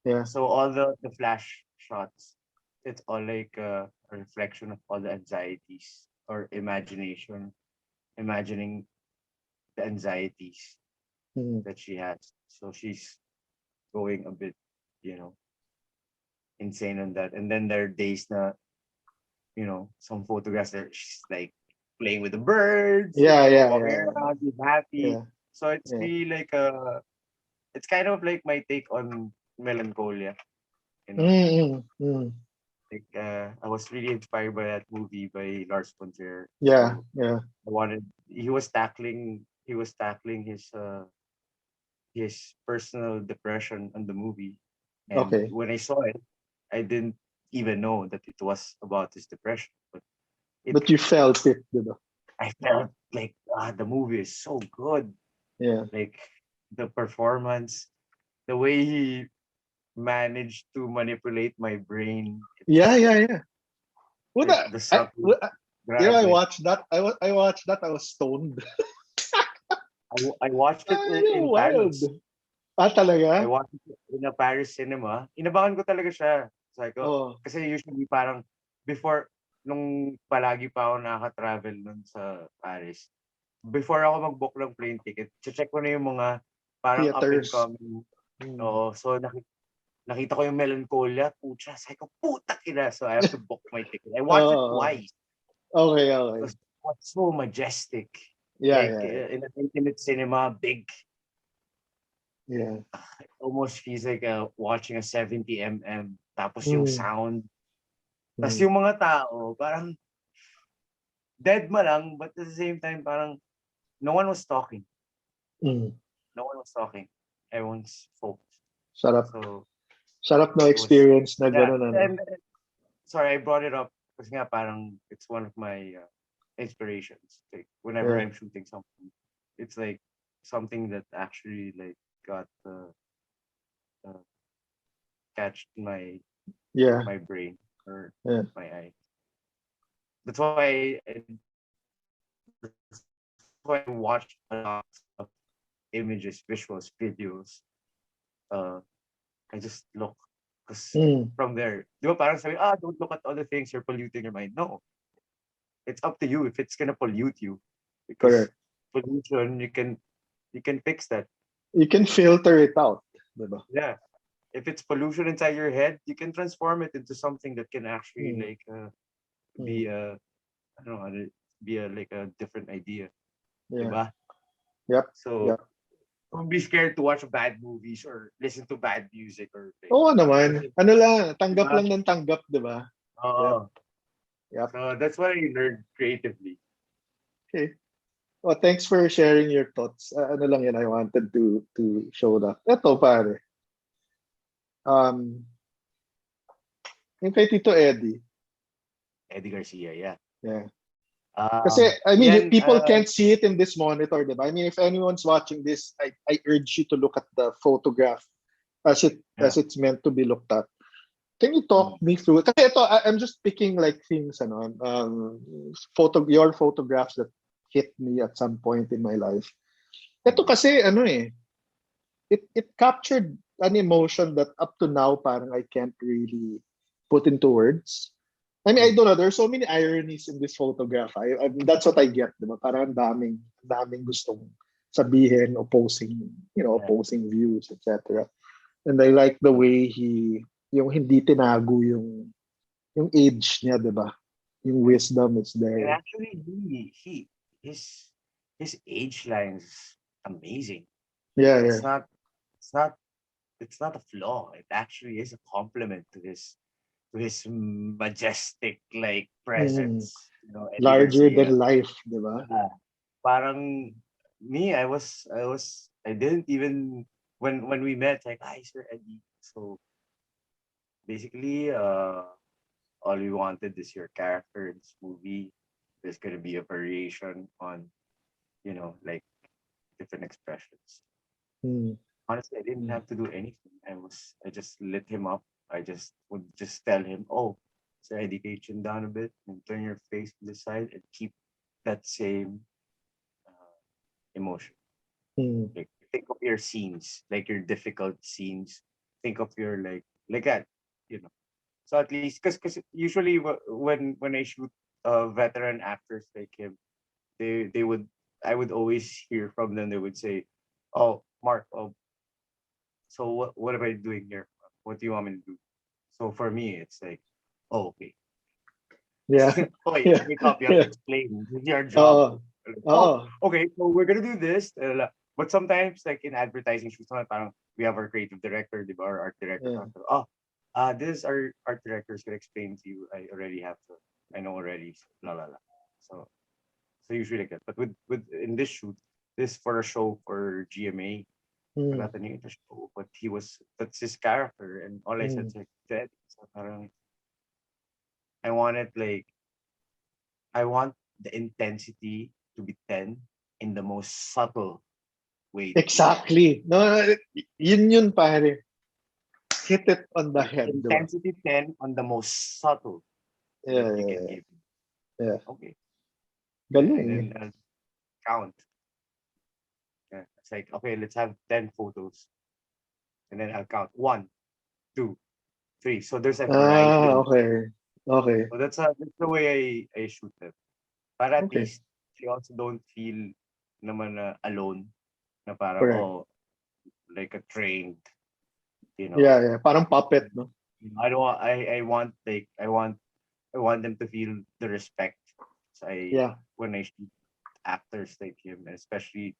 yeah. So all the flash shots, it's all like a reflection of all the anxieties or imagination, imagining the anxieties Mm, that she has. So she's going a bit, you know, insane on that. And then there are days na, some photographs there, she's like playing with the birds, yeah, yeah, walking yeah, around, she's happy. yeah, So it's yeah. really like it's kind of like my take on melancholia, you know. Mm, mm. Like I was really inspired by that movie by Lars von Trier. Yeah, So yeah. I wanted he was tackling his personal depression on the movie. And Okay. when I saw it, I didn't even know that it was about his depression. But it But you felt it, diba? I felt like the movie is so good. Yeah. Like the performance, the way he managed to manipulate my brain. Yeah, yeah, yeah. Well, The subtle, I grabe. watched that. I watched that. I was stoned. I watched it in Wild. Paris. I Talaga? watched it in a Paris cinema. Inabangan ko talaga siya. Sabi ko, Oh. kasi usually parang before, nung palagi pa ako nakaka-travel nun sa Paris, before ako mag-book ng plane ticket, check ko na yung mga parang up and Theaters. coming. Mm. Oo, so nakita ko yung Melancholia, pucha, sabi ko, puta kina. So I have to book my ticket. I watched it Oh, twice. okay, It okay. was so majestic. Yeah, Like yeah, in an intimate cinema, big, yeah. almost feels like watching a 70 mm. Tapos yung Mm, sound. Tapos mm, yung mga tao, parang dead ma lang, but at the same time, parang no one was talking. mm. No one was talking. Everyone's focused. Sarap. So Sarap no it was, experience na yeah. gano'n, ano? And sorry, I brought it up kasi nga parang it's one of my inspirations. Like whenever Yeah, I'm shooting something, it's like something that actually like got uh, catched yeah, my brain or yeah. my eye. That's why I watch a lot of images, visuals, videos. Uh, I just look because Mm, from there, di ba parang sabi, don't look at other things, you're polluting your mind. No, it's up to you if it's gonna pollute you, because correct. pollution you can fix that. You can filter it out, diba? Yeah, if it's pollution inside your head, you can transform it into something that can actually Mm, like mm, be I don't know, be like a different idea, Yeah. diba? Yep. So Yep. don't be scared to watch bad movies or listen to bad music or like, Oo naman. listen, Ano lang, tanggap diba? lang ng tanggap, di ba? Yep. Oo. Yep. So that's what I learned creatively. Okay. Well, thanks for sharing your thoughts. Ano lang yan, I wanted to show that. Ito, pare. Um, yung kay Tito Eddie. Eddie Garcia, yeah. Yeah. Kasi, I mean, Yan, people can't see it in this monitor, diba? I mean, if anyone's watching this, I urge you to look at the photograph as yeah. it's meant to be looked at. Can you talk Mm, me through? Kasi ito, I'm just picking like things, ano, your photographs that hit me at some point in my life. Ito mm, kasi, ano it captured an emotion that up to now, parang I can't really put into words. I mean, I mm, don't know. There's so many ironies in this photograph. That's what I get, diba? Parang ang daming gustong sabihin, yeah. opposing views, etc. And I like the Mm. way yung hindi tinago yung age niya, diba? Yung wisdom is And there. actually, his his age line is amazing. Yeah, yeah. It's not, it's not, it's not a flaw. It actually is a compliment to his majestic like Mm. presence. You know, Eddie Larger Garcia. than life, diba? Parang me, I didn't even when we met, like, hi, Sir Eddie. So basically, all we wanted is your character in this movie. There's gonna be a variation on, like different expressions. Mm. Honestly, I didn't Mm. have to do anything. I just lit him up. I just would just tell him, oh, Sir Eddie, can you chin down a bit and turn your face to the side and keep that same uh, emotion. Mm. Like think of your scenes, like your difficult scenes. Think of your like that, you know. So at least, because usually when I shoot veteran actors like him, they would I would always hear from them. They would say, "Oh, Mark, oh, so what am I doing here? What do you want me to do?" So for me, it's like, "Oh, okay." Yeah. Oh, you Yeah. wake up, you have to Yeah. explain. This is your job. Oo. Like, oh, Oo. okay, so we're gonna do this. But sometimes, like in advertising shoots, parang we have our creative director, di ba, or art director. Yeah. Parang, oh, this is our art director is gonna explain to you. I know already. So, la la la. So, so usually like that. But with in this shoot, this for a show for GMA. Mm. Wala tayong show, but that's his character, and all I said Mm. is like that. So parang I wanted like I want the intensity to be 10 in the most subtle way that you can. Exactly. No, yun pare. Hit it on the Like head, di ba? intensity 10 on the most subtle that Yeah, you yeah, can yeah. give. Yeah. Okay. And Galing. then count. Yeah. It's like, okay, let's have 10 photos. And then I'll count 1, 2, 3. So there's a variety of. Okay. Okay. So that's the way I shoot them. Para at Okay. least they also don't feel naman alone. Na parang, Correct. oh, like a trained, you know, Yeah, yeah. Parang puppet, no? I don't want I want them to feel the respect. So Yeah. when I shoot actors like him, and especially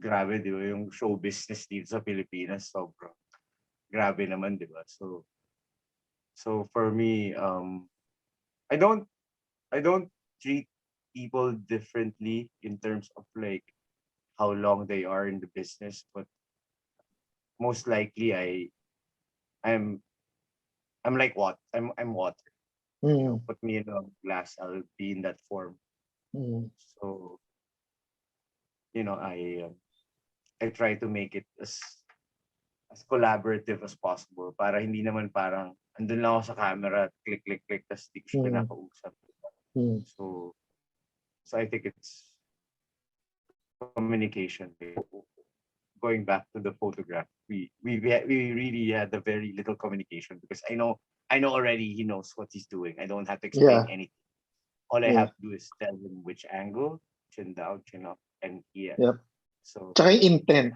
grabe, di ba, yung show business dito sa Pilipinas, sobrang grabe naman, di ba? So for me, I don't I don't treat people differently in terms of like how long they are in the business, but most likely I'm I'm like what I'm water. Mm. Put me in a glass, I'll be in that form. Mm. So I try to make it as collaborative as possible para hindi naman parang andun lang ako sa camera, click click click, tapos di ko siya Mm. kinakausap. Mm. So so I think it's communication. Going back to the photograph, we really had a very little communication because I know already he knows what he's doing. I don't have to explain Yeah. anything. All I Yeah. have to do is tell him which angle, chin down, chin up, and yeah. Yep. So Tsaka yung intent.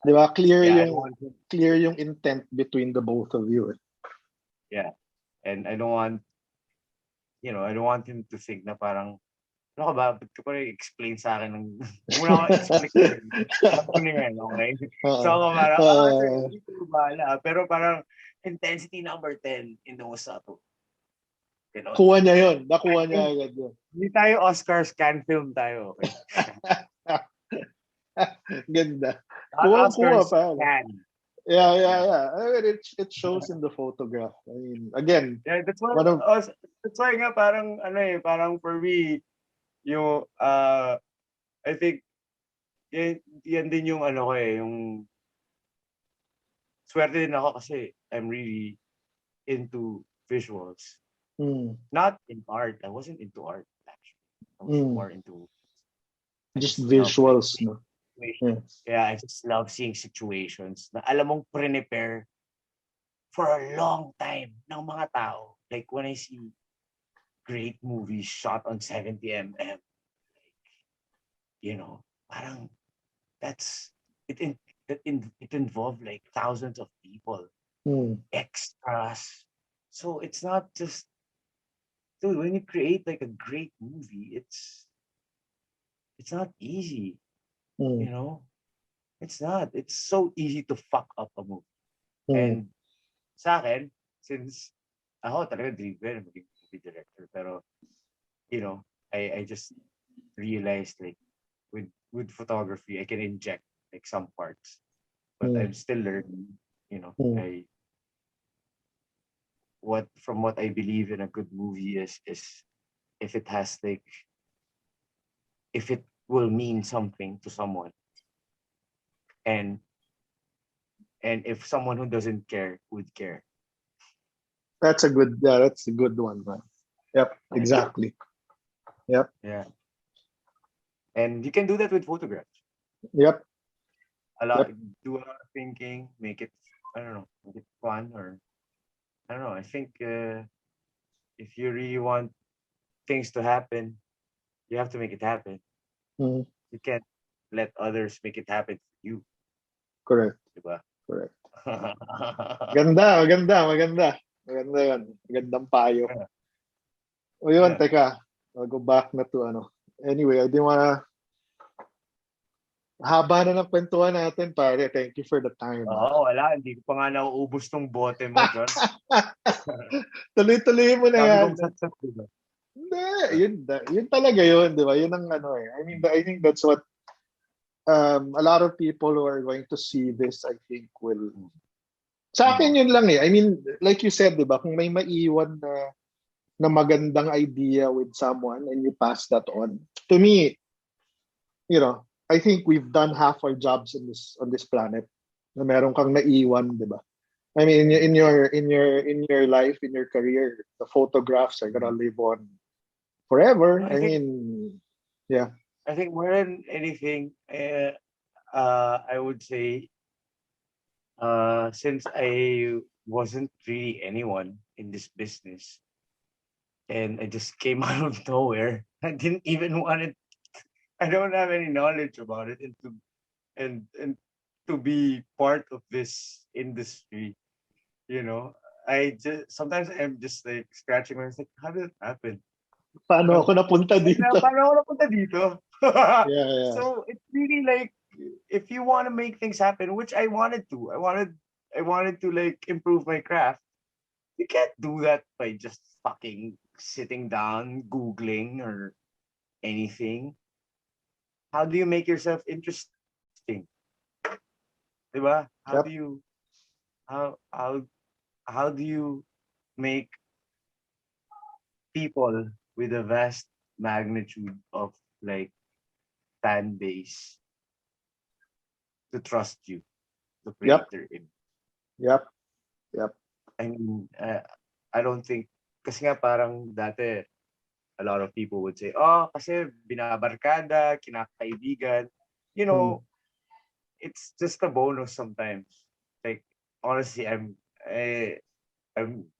Di ba? yeah, I don't want him. Clear yung intent between the both of you. Yeah, and I don't want him to think na parang Ano ka ba? Ba't ka pa explain sa akin ng muna ako explain. Alam ko na yan, okay? So Oo. ako parang, sir, Ah, hindi ko bahala. Pero parang, intensity number 10 in the Osato. Ganon. kuha niya yun. Nakuha niya agad yun. Hindi tayo Oscars, can film tayo, okay? Ganda. Not Kuha Oscars, pa. can. Yeah, yeah, Yeah. yeah. I mean, it shows in the photograph. I mean, again, Yeah, one of that's why nga parang, parang for me, yung, I think, yan din yung yung swerte din ako kasi I'm really into visuals. mm, Not in art. I wasn't into art, actually. I was mm, more into, I just just love like visuals, seeing no? Yeah. situations. Yeah, I just love seeing situations na alam mong prepare for a long time ng mga tao. Like when I see great movies shot on 70 mm, parang that's it in it involved like thousands of people, Mm, extras. So it's not just, dude, when you create like a great movie, it's not easy, you mm, know? It's not. It's so easy to fuck up a movie. mm, And sa akin, since ako talaga dream ko yun, maging movie director, pero I just realized like with photography, I can inject like some parts, but mm, I'm still learning. mm. I what I believe in a good movie is if it has like if it will mean something to someone, and if someone who doesn't care would care. That's a good one, man. Yep, Yeah, exactly. Yep, yeah. And you can do that with photographs. yep, A lot, yep. do a lot of thinking, make it, I don't know, make it fun, or I don't know. I think if you really want things to happen, you have to make it happen. Mm, You can't let others make it happen for you, correct, diba? correct. Ganda, maganda, maganda. Maganda yun. Magandang payo. O yun, Yeah. teka. I'll go back na to ano. Anyway, I didn't wanna haba na ng kwentuhan natin, pare. Thank you for the time. Oo, wala. Hindi ko pa nga nauubos tong bote mo, John. Tuloy-tuloy mo na Sabi yan. kong satsat, diba? Hindi, yun talaga yun, di ba? Yun ang ano eh. I mean, I think that's what a lot of people who are going to see this, I think, will... Sa akin yun lang eh. I mean, like you said, di ba? Kung may maiwan na magandang idea with someone and you pass that on. To me, I think we've done half our jobs on this planet. Na meron kang naiwan, di ba? I mean, in your life, in your career, the photographs are gonna live on forever. I I think mean, yeah. I think more than anything, I would say, since I wasn't really anyone in this business, and I just came out of nowhere, I didn't even want it. I don't have any knowledge about it, and to be part of this industry, you know, I just sometimes I'm just like scratching my head, like, how did it happen? Paano ako napunta dito? Paano ako napunta dito? Yeah, yeah. So it's really like, if you want to make things happen, which I wanted to, I wanted to like improve my craft. You can't do that by just fucking sitting down, Googling or anything. How do you make yourself interesting? Diba? Yep. How how how do you make people with a vast magnitude of like fan base to trust you to Yep. create their image? Yep. Yep. I mean, I don't think, kasi nga parang dati, a lot of people would say, oh, kasi binabarkada, kinakaibigan. You Mm. know, it's just a bonus sometimes. Like, honestly, I'm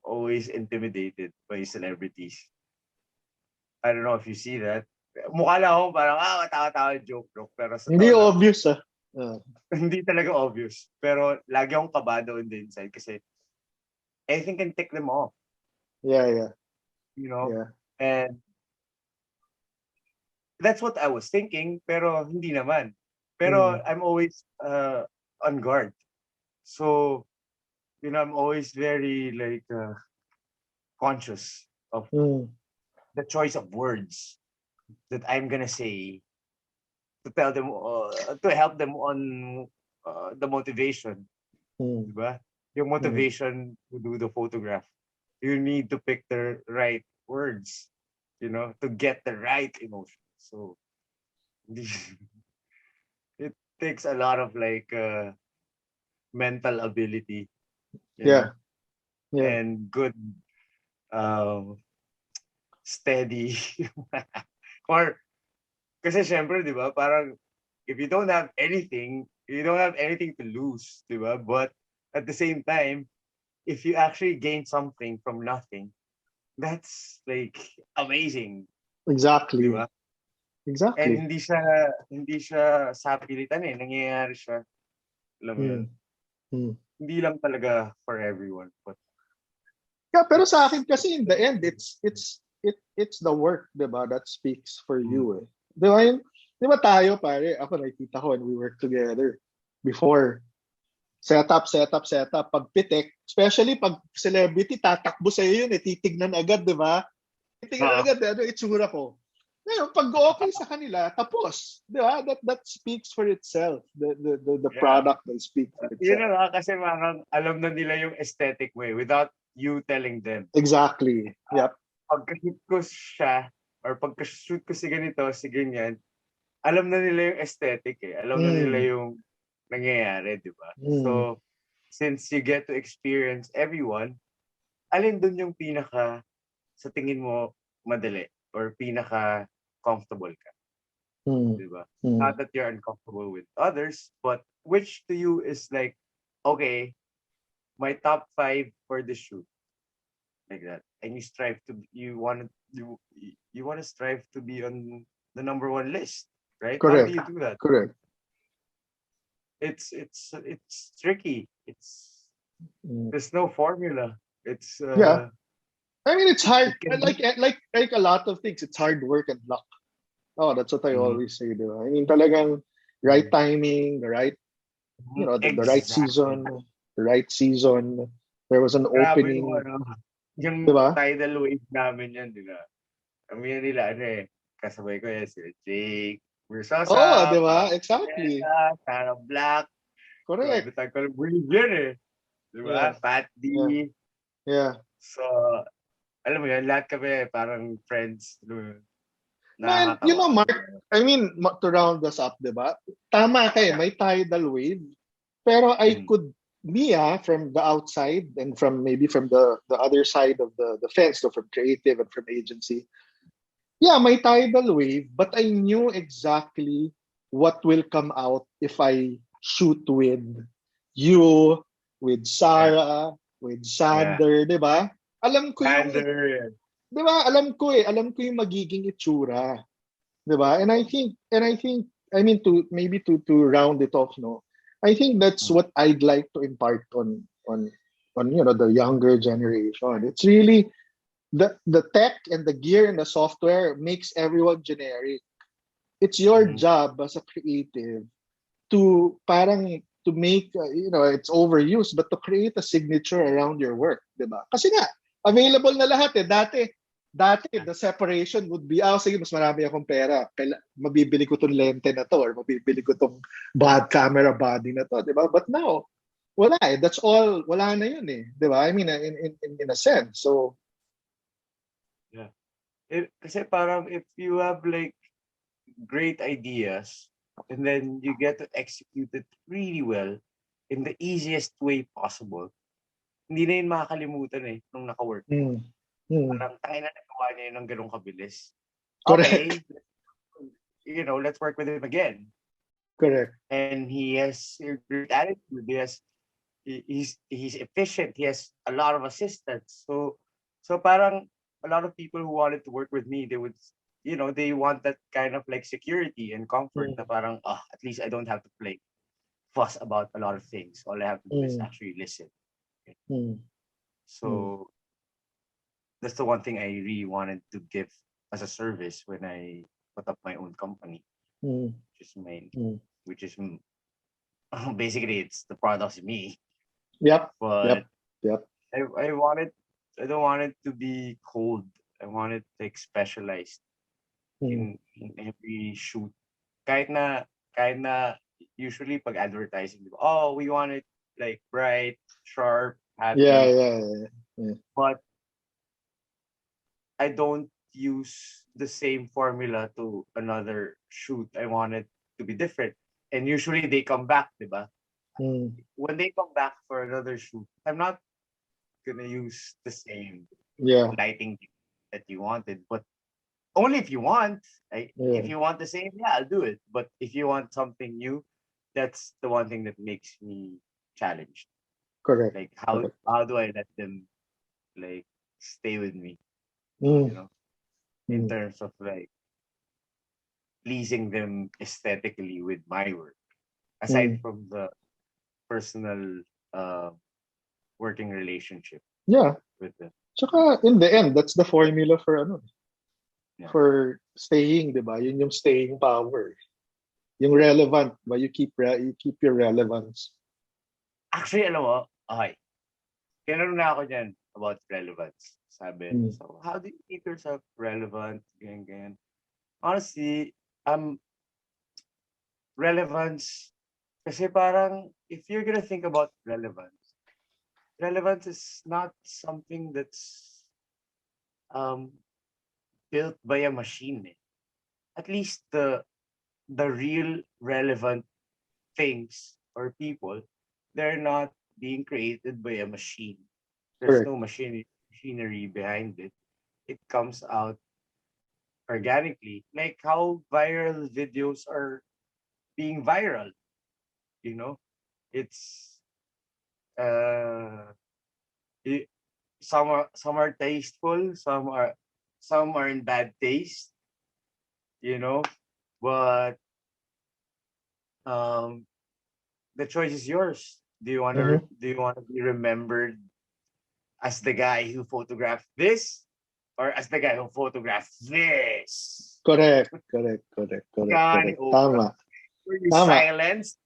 always intimidated by celebrities. I don't know if you see that. Mukha lang ako parang, tawa-tawa, joke. Pero sa Hindi totoo lang, obvious ah. Ah. hindi talaga obvious. Pero lagi akong kabado on the inside kasi anything can tick them off, Yeah, yeah. you know? Yeah. And that's what I was thinking, pero hindi naman. Pero I'm always on guard. So, I'm always very like conscious of Mm. the choice of words that I'm gonna say to tell them to help them on the motivation, Mm. di ba? Yung Mm. motivation to do the photograph. You need to pick the right words, to get the right emotion. So it takes a lot of like mental ability, Yeah. Yeah. and good um steady or kasi syempre, 'di ba? Parang if you don't have anything to lose, 'di ba? But at the same time, if you actually gain something from nothing, that's like amazing, 'di Exactly. ba? And Exactly. hindi siya sapilitan nangyayari siya, alam mo 'yun? Mm. Mm. Hindi lang talaga for everyone, but Yeah, pero sa it's akin kasi in the end, it's the work, 'di ba, that speaks for mm, you eh. 'Di ba yun? 'Di ba tayo pare, ako nakikita ko when we work together before, setup, pagpitik, especially pag celebrity, tatakbo sa yun eh, titignan agad, 'di ba? Titignan oo. agad, ano itsura ko. Ngayon, pag okay sa kanila, tapos, 'di ba? That speaks for itself. The Yeah. product will speak for Yun itself. na nga kasi parang alam na nila yung aesthetic way without you telling them. Exactly. Yep. Pagka-shoot ko siya or pagka-shoot ko si ganito, si ganyan, alam na nila yung aesthetic eh. Alam na nila Mm. yung nangyayari, di ba? Mm. So, since you get to experience everyone, alin dun yung pinaka sa tingin mo madali or pinaka comfortable ka, Mm. di ba? Mm. Not that you're uncomfortable with others, but which to you is like, okay, my top 5 for the shoot, like that, and you want to strive to be on the number one list, right? How do Correct. you do that? Correct. It's tricky. Mm. There's no formula. It's Yeah. I mean, it's hard. it can Like be. like a lot of things, it's hard work and luck. Oh, that's what I Mhm, always say. Diba? I mean, talagang right mhm, timing, the right, mhm. the right Exactly. season, the right season. There was an Grabe yung opening, yung diba? tidal wave namin yan, di ba? Kami yan nila, kasabay ko yan, si Jake, Oh, Versosa, diba? Pao Exactly. Pineda, Sarah Black, Correct. grabe tayo ko breathe yan di ba? Yeah. Pat D. Yeah. Yeah. So, alam mo yan, lahat kami parang friends. No, and you know, Nakakatawa. Mark, I mean, to round us up, diba? Tama ka Yeah. may tidal wave. Pero I Mm. could, from the outside and from maybe from the other side of the fence, so from creative and from agency, yeah, may tidal wave, but I knew exactly what will come out if I shoot with you, with Yeah. Sarah, with Yeah. Sander, di ba? Alam ko yung, Sander. di ba? Alam ko yung magiging itsura, di ba? I mean, to round it off, no, I think that's what I'd like to impart on the younger generation. It's really the tech and the gear and the software makes everyone generic. It's your Mm-hmm. job as a creative to parang to make it's overused, but to create a signature around your work, 'di ba? Kasi nga available na lahat eh. Dati the separation would be sige, mas marami akong pera, mabibili ko tong lente na to or mabibili ko tong camera body na to, 'di ba? But now wala eh. That's all, wala na yun eh, 'di ba? I mean, in a sense. So Yeah. Kasi parang if you have like great ideas and then you get to execute it really well in the easiest way possible, hindi na yun makakalimutan nung naka-work mo. mm, mm, Parang tayo na nagawa niya yun ng ganong kabilis. correct. Okay, let's work with him again. Correct. And he has a great attitude. He's efficient. He has a lot of assistants. So parang a lot of people who wanted to work with me, they would, they want that kind of like security and comfort. Mm, Na parang, at least I don't have to play fuss about a lot of things. All I have to do is mm, actually listen. mm, mm, So that's the one thing I really wanted to give as a service when I put up my own company, Mm. which is my, Mm. which is basically it's the product's me. Yep. But Yep. Yep. I want it. I don't want it to be cold. I want it like specialized Mm. in every shoot. Kahit na usually pag advertising, diba, oh, we want it like bright, sharp, Yeah. happy. Yeah. Yeah. Yeah. But I don't use the same formula to another shoot. I want it to be different. And usually they come back, diba? Mm. When they come back for another shoot, I'm not gonna use the same Yeah. lighting that you wanted, but only if you want. If Yeah. you want the same, yeah, I'll do it. But if you want something new, that's the one thing that makes me challenged. Correct. Like Correct. how do I let them like stay with me, Mm. in Mm. terms of like pleasing them aesthetically with my work, aside Mm. from the personal uh working relationship Yeah. with them. Tsaka, in the end, that's the formula for ano, Yeah. for staying, di ba? Yun yung staying power. Yung relevant, ba? You keep your relevance. Actually, alam mo, okay. Tinanong na ako dyan about relevance. Sabi, Mm. so how do you keep yourself relevant? Ganyan, ganyan. Honestly, relevance, kasi parang, if you're gonna think about relevance is not something that's um, built by a machine. Eh. At least the real relevant things or people, they're not being created by a machine. There's Correct. no machinery behind it. It comes out organically, like how viral videos are being viral. You know, it's uh, it, some are tasteful, some are in bad taste. You know, but um, the choice is yours. Mm-hmm. Do you want to be remembered as the guy who photographed this, or as the guy who photographed this? Correct. Correct. Correct. Correct. Gani Correct. Oprah. Tama. Were you Tama. silenced?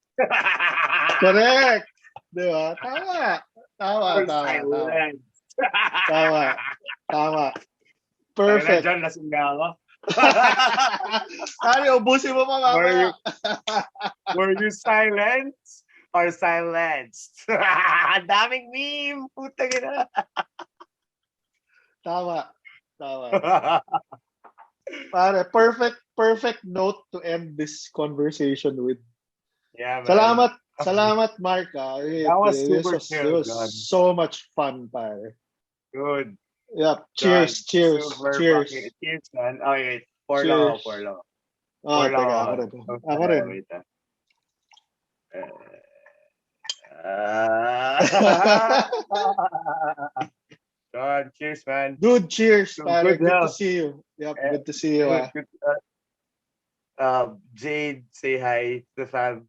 Correct. Di ba? Tama. Tama. Or Tama. Tama. silenced? Tama. Tama. Kaya na Perfect. dyan, lasing na ako. Ano, ubusin mo pa were mamaya. you were you silenced or silenced? Ang daming meme. Puta gina. Tama. Tama. Pare, perfect note to end this conversation with. Yeah, man. Salamat, salamat, Mark. That was super It chill, was John. so much fun, pare. Good. Yep. John, Cheers, cheers, super cheers, fucking cheers, man. Okay, wait. Pour lang ako, cheers. pour lang ako. Oh, Pour lang teka, ako. ako rin. Oh, Ako rin. wait, John, cheers, man. Dude, cheers, So pare. good Good to health. see you. Yep, Eh, good to see you. good, good. Jade, say hi to the fam.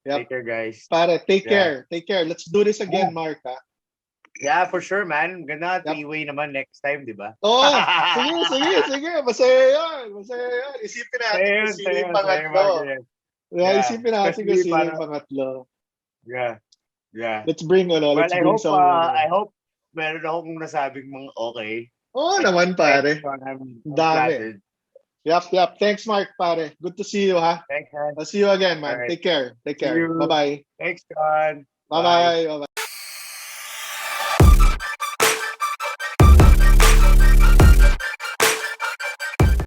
Yep. Take care, guys. Pare, take Yeah. care. Take care. Let's do this again, Oh. Mark. Ha? Yeah, for sure, man. Ganda, Yep. three-way naman next time, di ba? Oh, sige. Masaya yun. Masaya yun. Isipin natin kung sino yung Sa'yo, pangatlo. Marco, yan. Yeah, Yeah, isipin natin kung especially sino para, yung pangatlo. yeah. Let's bring Well, let's bring some. I hope meron akong nasabing mga okay. Oo Like, naman, pare. I'm Dami. flattered. Yep. Thanks, Mark, pare. Good to see you, ha? Thanks, man. I'll see you again, man. Alright. Take care. See you. Bye-bye. Thanks, John. Bye-bye. Bye-bye.